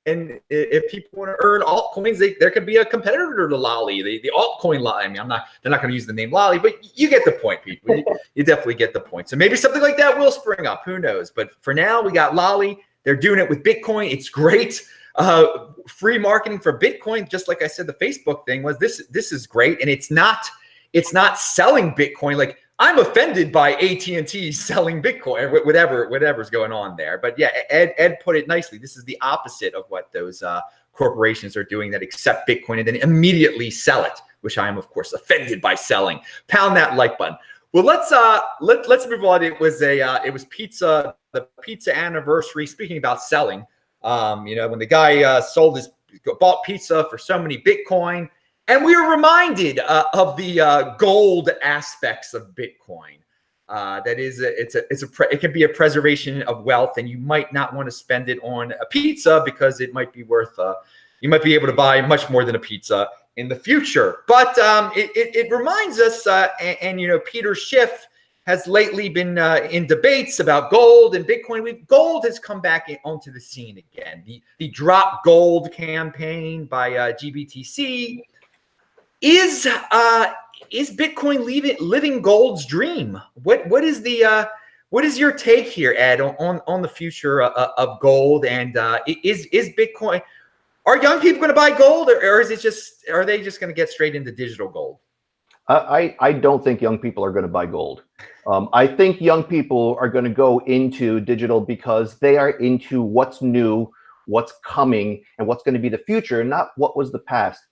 And if people want to earn altcoins, there could be a competitor to Lolli, the altcoin Lolli. I mean, they're not going to use the name Lolli, but you get the point, people. You definitely get the point. So maybe something like that will spring up. Who knows? But for now, we got Lolli. They're doing it with Bitcoin. It's great. Free marketing for Bitcoin, just like I said, the Facebook thing was this is great, and it's not selling Bitcoin. Like, I'm offended by AT&T selling Bitcoin, whatever's going on there. But yeah, Ed put it nicely. This is the opposite of what those corporations are doing that accept Bitcoin and then immediately sell it, which I am, of course, offended by selling. Pound that like button. Well, let's move on. It was pizza, the pizza anniversary. Speaking about selling, when the guy bought pizza for so many Bitcoin. And we are reminded of the gold aspects of Bitcoin. That is, it can be a preservation of wealth, and you might not want to spend it on a pizza because it might be worth. You might be able to buy much more than a pizza in the future. But it reminds us, and Peter Schiff has lately been in debates about gold and Bitcoin. Gold has come back onto the scene again. The Drop Gold campaign by GBTC. Is Bitcoin living gold's dream? What is your take here, Ed, on the future of gold? And is Bitcoin? Are young people going to buy gold, or are they just going to get straight into digital gold?
I don't think young people are going to buy gold. I think young people are going to go into digital because they are into what's new, what's coming, and what's going to be the future, not what was the past.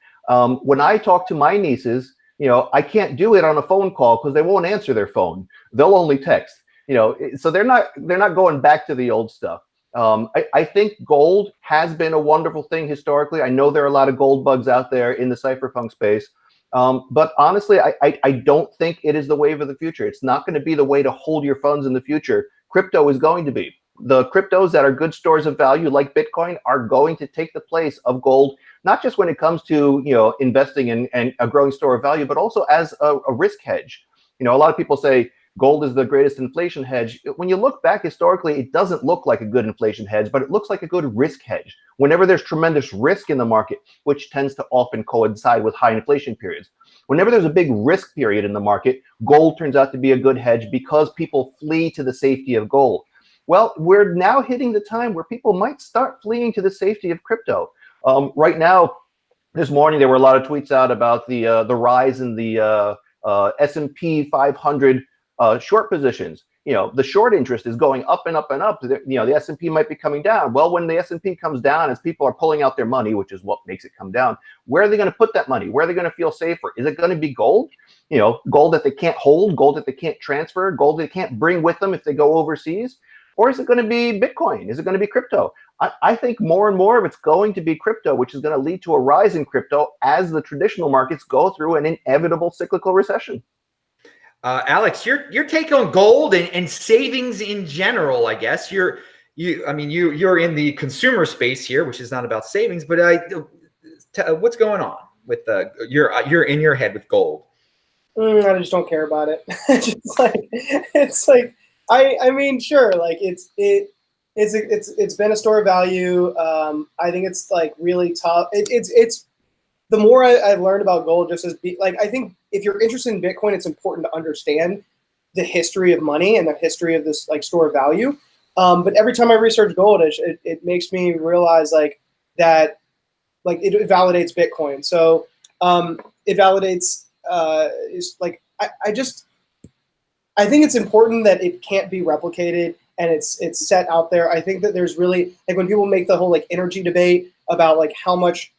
When I talk to my nieces, I can't do it on a phone call because they won't answer their phone. They'll only text. So they're not going back to the old stuff. I think gold has been a wonderful thing historically. I know there are a lot of gold bugs out there in the cypherpunk space. But honestly, I don't think it is the wave of the future. It's not going to be the way to hold your funds in the future. Crypto is going to be. The cryptos that are good stores of value like Bitcoin are going to take the place of gold, not just when it comes to investing in a growing store of value, but also as a risk hedge. A lot of people say gold is the greatest inflation hedge. When you look back historically, it doesn't look like a good inflation hedge, but it looks like a good risk hedge. Whenever there's tremendous risk in the market, which tends to often coincide with high inflation periods, whenever there's a big risk period in the market, gold turns out to be a good hedge because people flee to the safety of gold. Well, we're now hitting the time where people might start fleeing to the safety of crypto. Right now, this morning, there were a lot of tweets out about the rise in the S&P 500 short positions. The short interest is going up and up and up. The S&P might be coming down. Well, when the S&P comes down, as people are pulling out their money, which is what makes it come down, where are they going to put that money? Where are they going to feel safer? Is it going to be gold? Gold that they can't hold, gold that they can't transfer, gold they can't bring with them if they go overseas? Or is it going to be Bitcoin? Is it going to be crypto? I think more and more of it's going to be crypto, which is going to lead to a rise in crypto as the traditional markets go through an inevitable cyclical recession.
Alex, your take on gold and savings in general, I guess. You're in the consumer space here, which is not about savings, but what's going on with you're in your head with gold?
I just don't care about it. It's like I mean, sure, like it's been a store of value. I think it's like really tough. It's the more I've learned about gold, just as I think if you're interested in Bitcoin, it's important to understand the history of money and the history of this like store of value. But every time I research gold, it makes me realize that it validates Bitcoin. So it validates I think it's important that it can't be replicated and it's set out there. I think that there's really when people make the whole energy debate about how much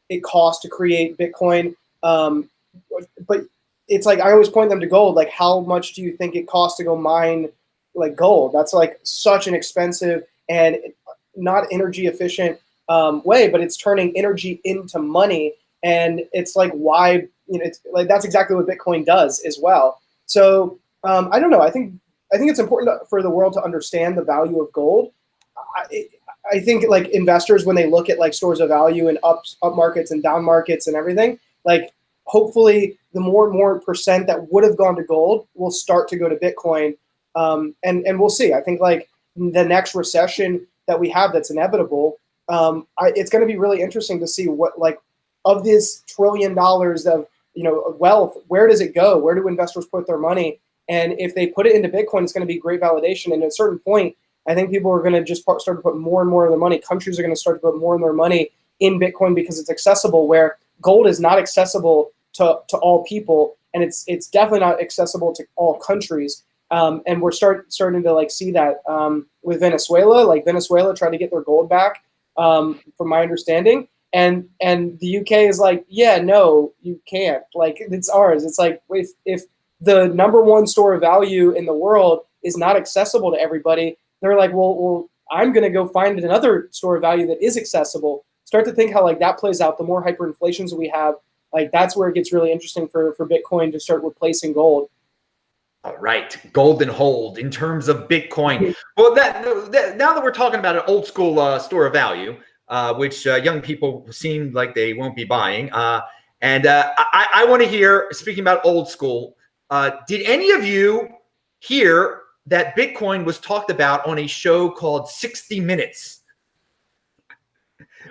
it costs to create Bitcoin, but it's I always point them to gold. How much do you think it costs to go mine gold? That's such an expensive and not energy efficient way, but it's turning energy into money, and it's why it's that's exactly what Bitcoin does as well. So I don't know. I think it's important for the world to understand the value of gold. I think investors, when they look at stores of value and up markets and down markets and everything, hopefully the more and more percent that would have gone to gold will start to go to Bitcoin, and we'll see. I think the next recession that we have that's inevitable, it's going to be really interesting to see what of this $1 trillion of wealth, where does it go? Where do investors put their money? And if they put it into Bitcoin, it's going to be great validation. And at a certain point, I think people are going to just start to put more and more of their money. Countries are going to start to put more and more money in Bitcoin because it's accessible, where gold is not accessible to all people. And it's definitely not accessible to all countries. And we're starting to see that with Venezuela. Venezuela tried to get their gold back, from my understanding. And the UK is yeah, no, you can't. It's ours. It's if the number one store of value in the world is not accessible to everybody, they're well, I'm going to go find another store of value that is accessible. Start to think how that plays out. The more hyperinflations we have, that's where it gets really interesting for Bitcoin to start replacing gold.
All right, gold and hold in terms of Bitcoin. Well, now that we're talking about an old school store of value, which young people seem like they won't be buying, and I want to hear, speaking about old school, did any of you hear that Bitcoin was talked about on a show called 60 Minutes?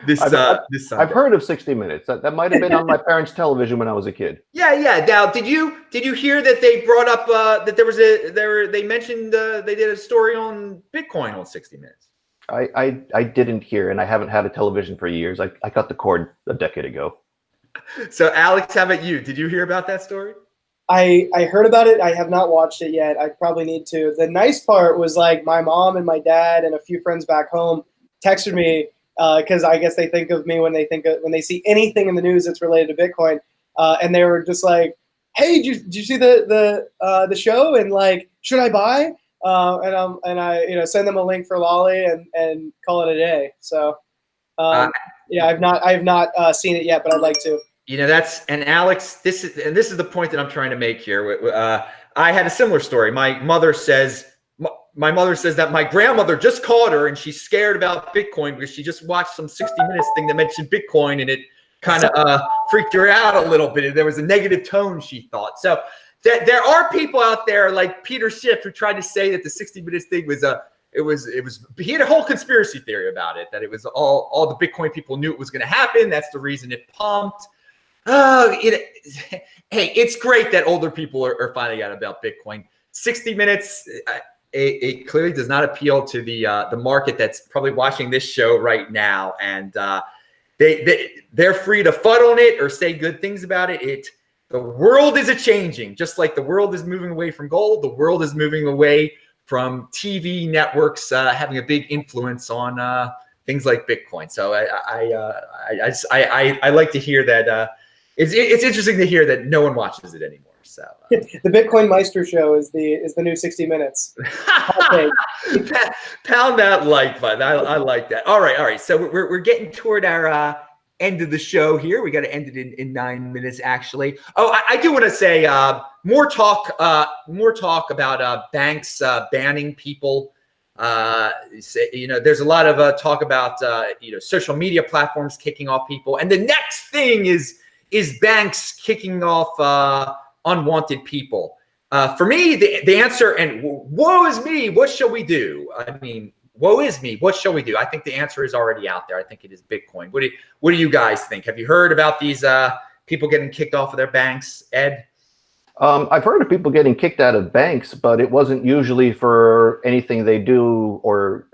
I've heard of 60 Minutes. That might have been on my parents' television when I was a kid.
Yeah. Now, did you hear that they brought up that they mentioned they did a story on Bitcoin on 60 Minutes?
I didn't hear, and I haven't had a television for years. I cut the cord a decade ago.
So, Alex, how about you? Did you hear about that story?
I heard about it. I have not watched it yet. I probably need to. The nice part was my mom and my dad and a few friends back home texted me because I guess they think of me when they see anything in the news that's related to Bitcoin. and they were just like, "Hey, did you see the show? And like, should I buy?" And I send them a link for Lolli and call it a day. So yeah, I have not seen it yet, but I'd like to.
And Alex, this is the point that I'm trying to make here. I had a similar story. My mother says that my grandmother just called her and she's scared about Bitcoin because she just watched some 60 Minutes thing that mentioned Bitcoin and it kind of freaked her out a little bit. There was a negative tone, she thought. So there are people out there like Peter Schiff who tried to say that the 60 Minutes thing was he had a whole conspiracy theory about it, that it was all the Bitcoin people knew it was going to happen. That's the reason it pumped. Hey, it's great that older people are finding out about Bitcoin. 60 Minutes, it clearly does not appeal to the market that's probably watching this show right now, and they're free to FUD on it or say good things about it. The world is changing, just like the world is moving away from gold. The world is moving away from TV networks having a big influence on things like Bitcoin. So I like to hear that. It's interesting to hear that no one watches it anymore. So
the Bitcoin Meister show is the new 60 Minutes.
Pound that like button. I like that. All right. So we're getting toward our end of the show here. We got to end it in 9 minutes, actually. Oh, I do want to say more talk about banks banning people. There's a lot of talk about social media platforms kicking off people, and the next thing is banks kicking off unwanted people. For me, the answer, and woe is me, what shall we do? I mean, woe is me, what shall we do? I think the answer is already out there. I think it is Bitcoin. What do you guys think? Have you heard about these people getting kicked off of their banks, Ed?
I've heard of people getting kicked out of banks, but it wasn't usually for anything they do or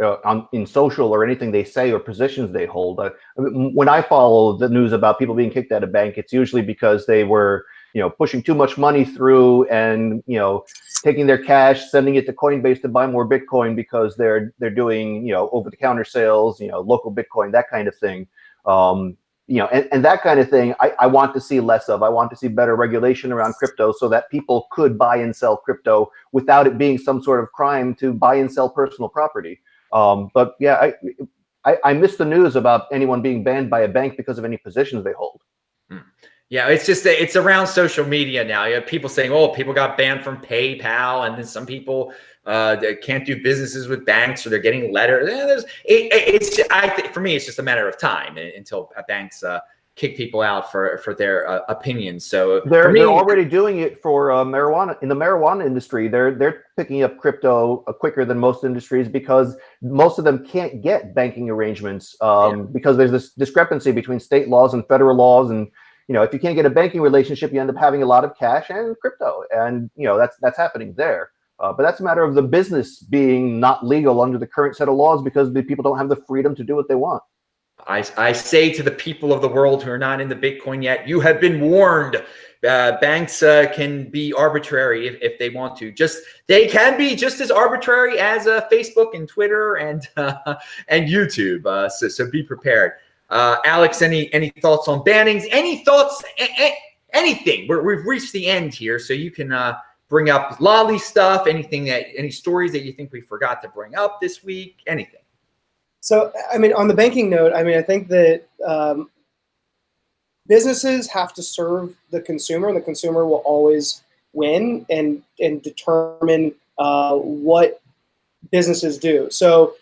in social or anything they say or positions they hold. When I follow the news about people being kicked out of bank, it's usually because they were, pushing too much money through and, taking their cash, sending it to Coinbase to buy more Bitcoin because they're doing, over-the-counter sales, local Bitcoin, that kind of thing. And that kind of thing, I want to see less of. I want to see better regulation around crypto so that people could buy and sell crypto without it being some sort of crime to buy and sell personal property. But yeah, I missed the news about anyone being banned by a bank because of any positions they hold.
Yeah, it's around social media now. You have people saying, "Oh, people got banned from PayPal," and then some people can't do businesses with banks, or they're getting letters. For me, it's just a matter of time until banks kick people out for their opinions. So
they're already doing it for marijuana. In the marijuana industry, they're picking up crypto quicker than most industries because most of them can't get banking arrangements because there's this discrepancy between state laws and federal laws. And if you can't get a banking relationship, you end up having a lot of cash and crypto, and that's happening there. But that's a matter of the business being not legal under the current set of laws because the people don't have the freedom to do what they want.
I say to the people of the world who are not into Bitcoin yet, you have been warned. Banks can be arbitrary if they want to. They can be just as arbitrary as Facebook and Twitter and YouTube. So be prepared. Alex, any thoughts on bannings? Any thoughts? Anything? We've reached the end here, so you can bring up Lolli stuff. Any stories that you think we forgot to bring up this week? Anything?
So, I mean, on the banking note, I think that businesses have to serve the consumer, and the consumer will always win and determine what businesses do. So,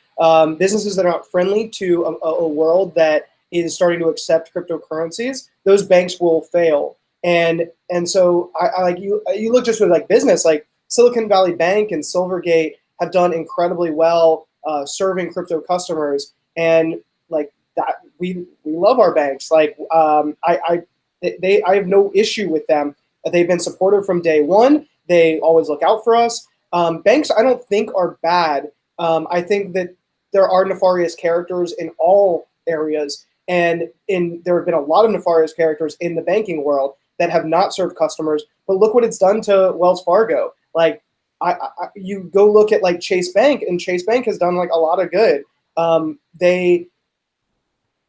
businesses that are not friendly to a world that is starting to accept cryptocurrencies, those banks will fail. And so, I like you look just with like business, like Silicon Valley Bank and Silvergate have done incredibly well serving crypto customers, and like that we love our banks. Like I have no issue with them. They've been supportive from day one. They always look out for us. Banks, I don't think are bad. I think that there are nefarious characters in all areas, and there have been a lot of nefarious characters in the banking world that have not served customers. But look what it's done to Wells Fargo. Like you go look at like Chase Bank, and Chase Bank has done like a lot of good. They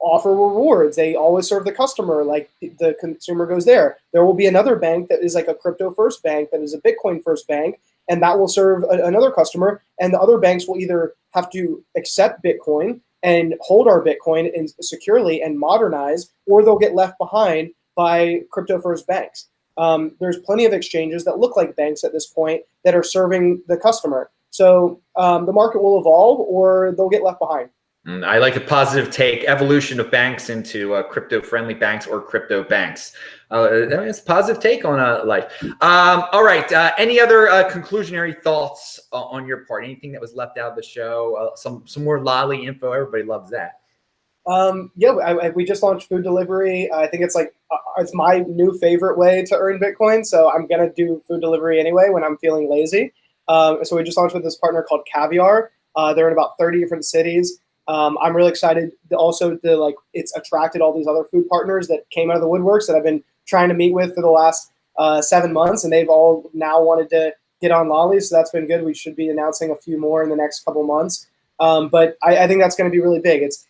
offer rewards. They always serve the customer, like the consumer goes there. There will be another bank that is like a crypto first bank, that is a Bitcoin first bank, and that will serve another customer. And the other banks will either have to accept Bitcoin and hold our Bitcoin securely and modernize, or they'll get left behind by crypto first banks. There's plenty of exchanges that look like banks at this point that are serving the customer. So the market will evolve, or they'll get left behind.
I like the positive take: evolution of banks into crypto-friendly banks or crypto banks. That's a positive take on life. All right. Any other conclusionary thoughts on your part? Anything that was left out of the show? Some more Lolli info. Everybody loves that.
Yeah, we just launched food delivery. I think it's like it's my new favorite way to earn Bitcoin. So I'm gonna do food delivery anyway when I'm feeling lazy. So we just launched with this partner called Caviar. They're in about 30 different cities. I'm really excited also to like it's attracted all these other food partners that came out of the woodworks that I've been trying to meet with for the last 7 months, and they've all now wanted to get on Lolli. So that's been good. We should be announcing a few more in the next couple months. But I think that's going to be really big. It's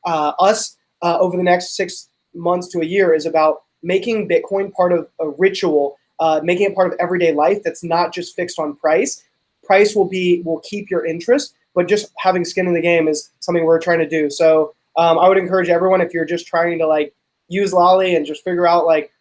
us over the next 6 months to a year is about making Bitcoin part of a ritual, making it part of everyday life that's not just fixed on price. Price will keep your interest, but just having skin in the game is something we're trying to do. So I would encourage everyone, if you're just trying to like use Lolli and just figure out like,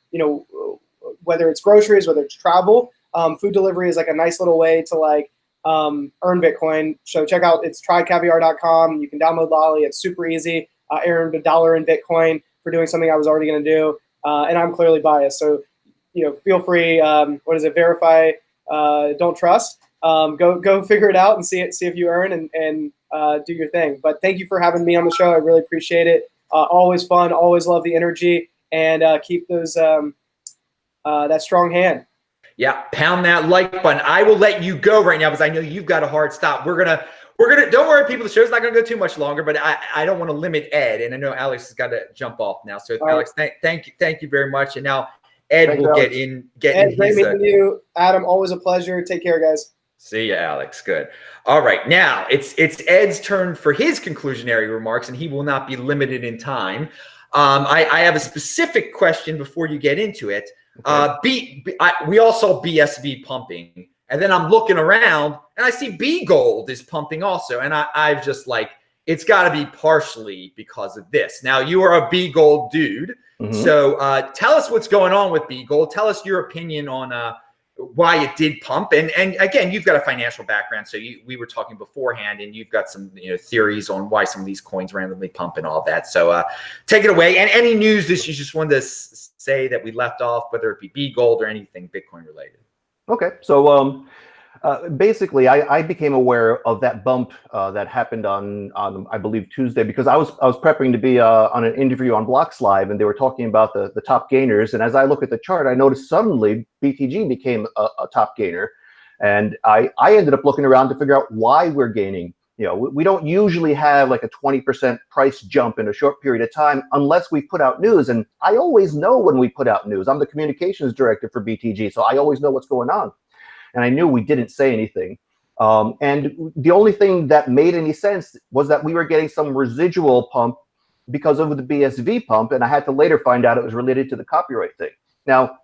whether it's groceries, whether it's travel, food delivery is like a nice little way to like earn Bitcoin. So check out, it's trycaviar.com. You can download Lolli. It's super easy. I earned $1 in Bitcoin for doing something I was already going to do. And I'm clearly biased. So, feel free. What is it? Verify, don't trust. Go figure it out and see if you earn and do your thing. But thank you for having me on the show. I really appreciate it. Always fun. Always love the energy, and keep those that strong hand.
Yeah, pound that like button. I will let you go right now because I know you've got a hard stop. We're gonna. Don't worry, people. The show's not gonna go too much longer, but I don't want to limit Ed, and I know Alex has got to jump off now. So Alex, thank you very much. And now Ed will get in.
Ed, great meeting you, Adam. Always a pleasure. Take care, guys.
See you, Alex. Good. All right. Now it's Ed's turn for his conclusionary remarks, and he will not be limited in time. I have a specific question before you get into it. Okay. We all saw BSV pumping, and then I'm looking around and I see B Gold is pumping also. And I've just like, it's got to be partially because of this. Now you are a B Gold dude. Mm-hmm. So tell us what's going on with B Gold. Tell us your opinion on why it did pump. And again, you've got a financial background. So we were talking beforehand, and you've got some theories on why some of these coins randomly pump and all that. So take it away. And any news that you just wanted to say that we left off, whether it be B Gold or anything Bitcoin related.
Okay. So basically, I became aware of that bump that happened on I believe Tuesday, because I was prepping to be on an interview on Blocks Live, and they were talking about the top gainers. And as I look at the chart, I noticed suddenly BTG became a top gainer, and I ended up looking around to figure out why we're gaining. We don't usually have like a 20% price jump in a short period of time unless we put out news. And I always know when we put out news. I'm the communications director for BTG, so I always know what's going on. And I knew we didn't say anything. And the only thing that made any sense was that we were getting some residual pump because of the BSV pump. And I had to later find out it was related to the copyright thing. Now,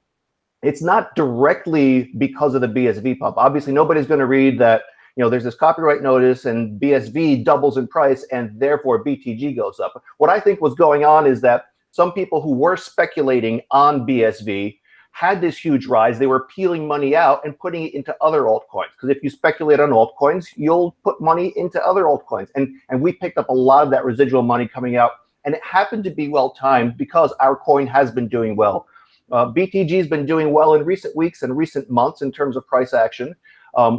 it's not directly because of the BSV pump. Obviously, nobody's going to read that, there's this copyright notice and BSV doubles in price and therefore BTG goes up. What I think was going on is that some people who were speculating on BSV had this huge rise. They were peeling money out and putting it into other altcoins. Because if you speculate on altcoins, you'll put money into other altcoins. And we picked up a lot of that residual money coming out. And it happened to be well timed because our coin has been doing well. BTG has been doing well in recent weeks and recent months in terms of price action.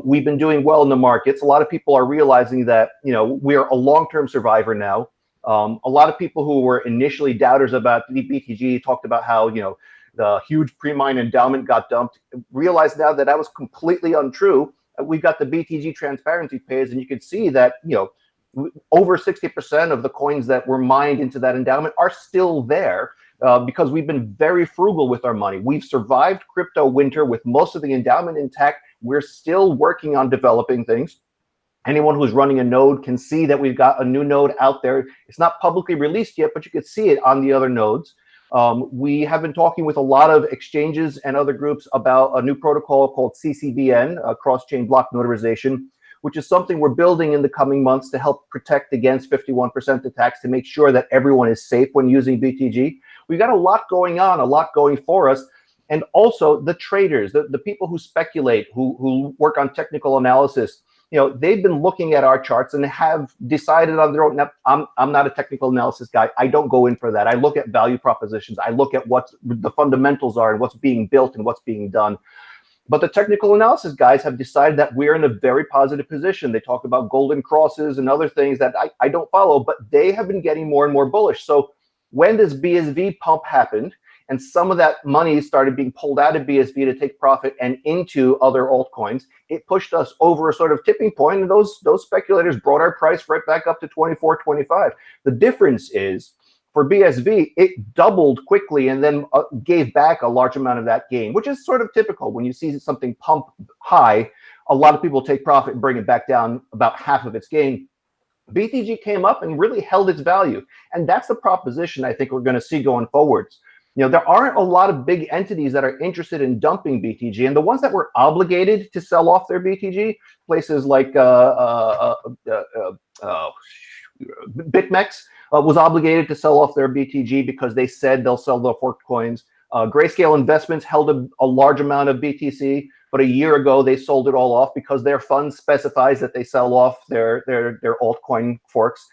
We've been doing well in the markets. A lot of people are realizing that we're a long-term survivor now. A lot of people who were initially doubters about the BTG talked about how the huge pre-mine endowment got dumped. Realize now that was completely untrue. We've got the BTG transparency page, and you can see that over 60% of the coins that were mined into that endowment are still there because we've been very frugal with our money. We've survived crypto winter with most of the endowment intact. We're still working on developing things. Anyone who's running a node can see that we've got a new node out there. It's not publicly released yet, but you could see it on the other nodes. We have been talking with a lot of exchanges and other groups about a new protocol called CCBN, cross-chain block notarization, which is something we're building in the coming months to help protect against 51% attacks, to make sure that everyone is safe when using BTG. We've got a lot going on, a lot going for us. And also the traders, the people who speculate, who work on technical analysis, they've been looking at our charts and have decided on their own. Now, I'm not a technical analysis guy. I don't go in for that. I look at value propositions. I look at what the fundamentals are and what's being built and what's being done. But the technical analysis guys have decided that we're in a very positive position. They talk about golden crosses and other things that I don't follow, but they have been getting more and more bullish. So when this BSV pump happened, and some of that money started being pulled out of BSV to take profit and into other altcoins, it pushed us over a sort of tipping point, and those speculators brought our price right back up to 24, 25. The difference is, for BSV, it doubled quickly and then gave back a large amount of that gain, which is sort of typical. When you see something pump high, a lot of people take profit and bring it back down about half of its gain. BTG came up and really held its value, and that's the proposition I think we're going to see going forwards. There aren't a lot of big entities that are interested in dumping BTG, and the ones that were obligated to sell off their BTG, places like BitMEX was obligated to sell off their BTG because they said they'll sell the forked coins. Grayscale Investments held a large amount of BTC, but a year ago they sold it all off because their fund specifies that they sell off their altcoin forks.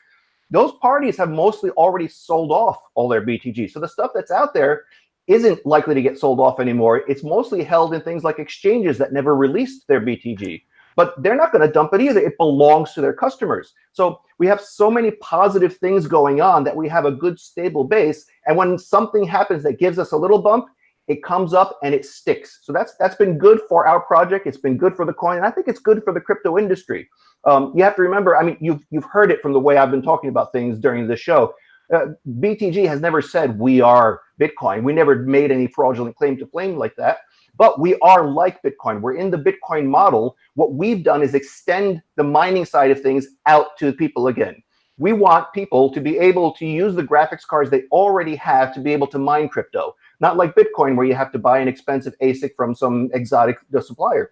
Those parties have mostly already sold off all their BTG. So the stuff that's out there isn't likely to get sold off anymore. It's mostly held in things like exchanges that never released their BTG. But they're not going to dump it either. It belongs to their customers. So we have so many positive things going on that we have a good, stable base. And when something happens that gives us a little bump, it comes up and it sticks. So that's been good for our project. It's been good for the coin. And I think it's good for the crypto industry. You have to remember, I mean, you've heard it from the way I've been talking about things during the show. BTG has never said we are Bitcoin. We never made any fraudulent claim to fame like that. But we are like Bitcoin. We're in the Bitcoin model. What we've done is extend the mining side of things out to people again. We want people to be able to use the graphics cards they already have to be able to mine crypto. Not like Bitcoin, where you have to buy an expensive ASIC from some exotic supplier.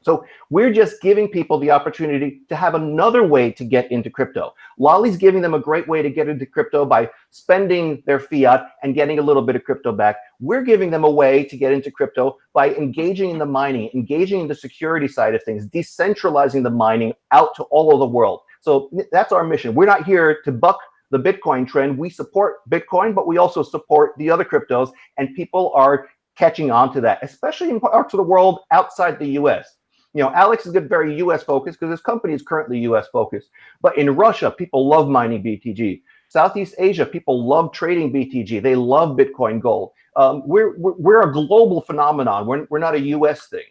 So we're just giving people the opportunity to have another way to get into crypto. Lolli's giving them a great way to get into crypto by spending their fiat and getting a little bit of crypto back. We're giving them a way to get into crypto by engaging in the mining, engaging in the security side of things, decentralizing the mining out to all of the world. So that's our mission. We're not here to buck the Bitcoin trend. We support Bitcoin, but we also support the other cryptos, and people are catching on to that, especially in parts of the world outside the US. Alex is very US focused because his company is currently US focused. But in Russia, people love mining BTG. Southeast Asia, people love trading BTG. They love Bitcoin Gold. We're a global phenomenon. We're not a US thing.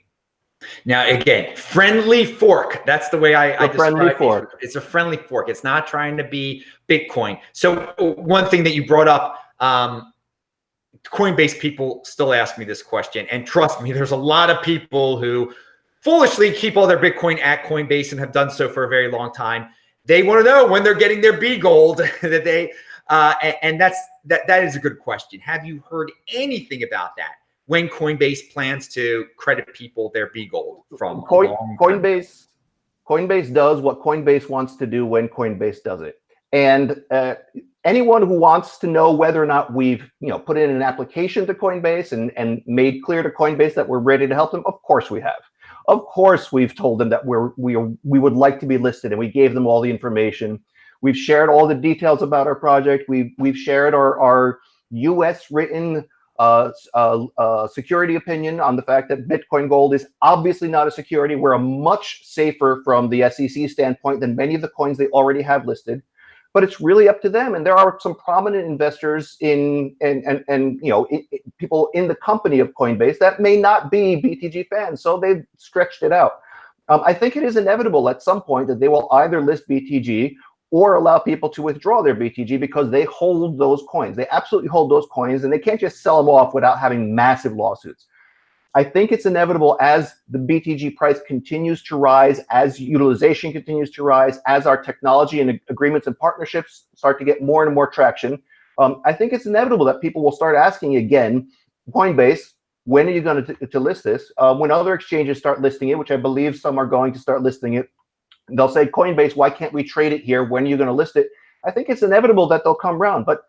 Now, again, friendly fork. That's the way I
describe it.
It's a friendly fork. It's not trying to be Bitcoin. So one thing that you brought up, Coinbase people still ask me this question. And trust me, there's a lot of people who foolishly keep all their Bitcoin at Coinbase and have done so for a very long time. They want to know when they're getting their B gold that they, and that is a good question. Have you heard anything about that? When Coinbase plans to credit people their B gold from
Coinbase does what Coinbase wants to do when Coinbase does it. And anyone who wants to know whether or not we've put in an application to Coinbase and made clear to Coinbase that we're ready to help them, of course we have. Of course, we've told them that we would like to be listed, and we gave them all the information. We've shared all the details about our project. We've shared our U.S. written security opinion on the fact that Bitcoin Gold is obviously not a security. We're a much safer from the SEC standpoint than many of the coins they already have listed. But it's really up to them. And there are some prominent investors people in the company of Coinbase that may not be BTG fans. So they've stretched it out. I think it is inevitable at some point that they will either list BTG or allow people to withdraw their BTG because they hold those coins. They absolutely hold those coins, and they can't just sell them off without having massive lawsuits. I think it's inevitable as the BTG price continues to rise, as utilization continues to rise, as our technology and agreements and partnerships start to get more and more traction. I think it's inevitable that people will start asking again, Coinbase, when are you going to list this? When other exchanges start listing it, which I believe some are going to start listing it, they'll say, Coinbase, why can't we trade it here? When are you going to list it? I think it's inevitable that they'll come around. But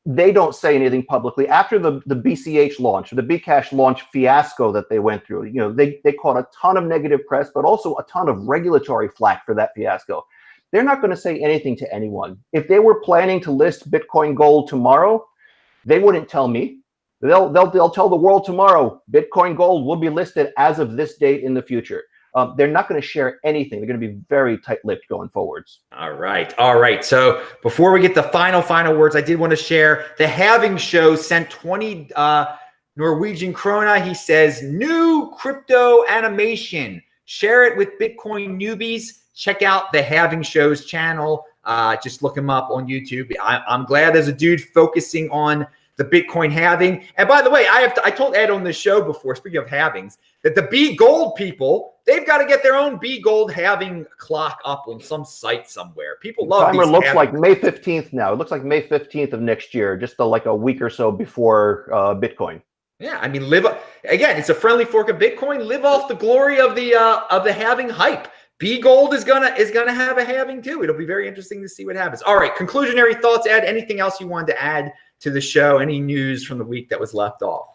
they don't say anything publicly. After the BCH launch, the Bcash launch fiasco that they went through, they caught a ton of negative press, but also a ton of regulatory flack for that fiasco. They're not going to say anything to anyone. If they were planning to list Bitcoin Gold tomorrow, they wouldn't tell me. They'll tell the world tomorrow, Bitcoin Gold will be listed as of this date in the future. They're not going to share anything. They're going to be very tight-lipped going forwards.
All right. So before we get the final words, I did want to share the Halving Show sent 20 Norwegian krona. He says, new crypto animation. Share it with Bitcoin newbies. Check out the Halving Show's channel. Just look him up on YouTube. I'm glad there's a dude focusing on the Bitcoin halving. And by the way, I told Ed on the show before, speaking of halvings, that the B Gold people, they've got to get their own B Gold halving clock up on some site somewhere. People love
timer
these.
Looks like May 15th now. It looks like May 15th of next year, just like a week or so before Bitcoin.
Yeah, I mean, again, it's a friendly fork of Bitcoin. Live off the glory of the halving hype. B Gold is gonna have a halving too. It'll be very interesting to see what happens. All right, conclusionary thoughts, Ed. Anything else you wanted to add to the show? Any news from the week that was left off?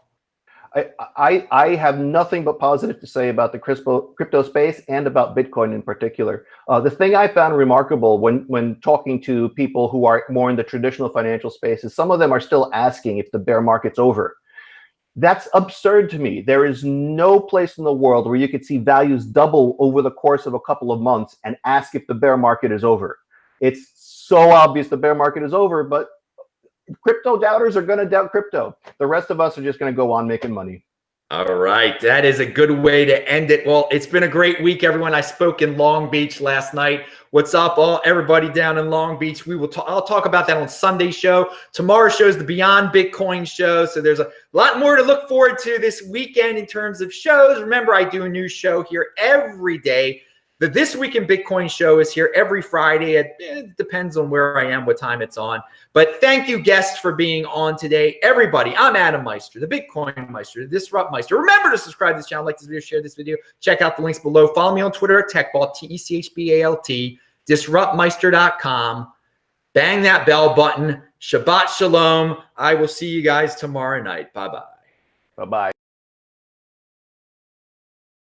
I have nothing but positive to say about the crypto space and about Bitcoin in particular. The thing I found remarkable when talking to people who are more in the traditional financial space is some of them are still asking if the bear market's over. That's absurd to me. There is no place in the world where you could see values double over the course of a couple of months and ask if the bear market is over. It's so obvious the bear market is over, but crypto doubters are going to doubt crypto. The rest of us are just going to go on making money.
All right. That is a good way to end it. Well, it's been a great week, everyone. I spoke in Long Beach last night. What's up, everybody down in Long Beach? I'll talk about that on Sunday's show. Tomorrow's show is the Beyond Bitcoin show. So there's a lot more to look forward to this weekend in terms of shows. Remember, I do a new show here every day. The This Week in Bitcoin show is here every Friday. It depends on where I am, what time it's on. But thank you, guests, for being on today. Everybody, I'm Adam Meister, the Bitcoin Meister, the Disrupt Meister. Remember to subscribe to this channel, like this video, share this video. Check out the links below. Follow me on Twitter at TechBalt, TechBalt, disruptmeister.com. Bang that bell button. Shabbat Shalom. I will see you guys tomorrow night. Bye-bye.
Bye-bye.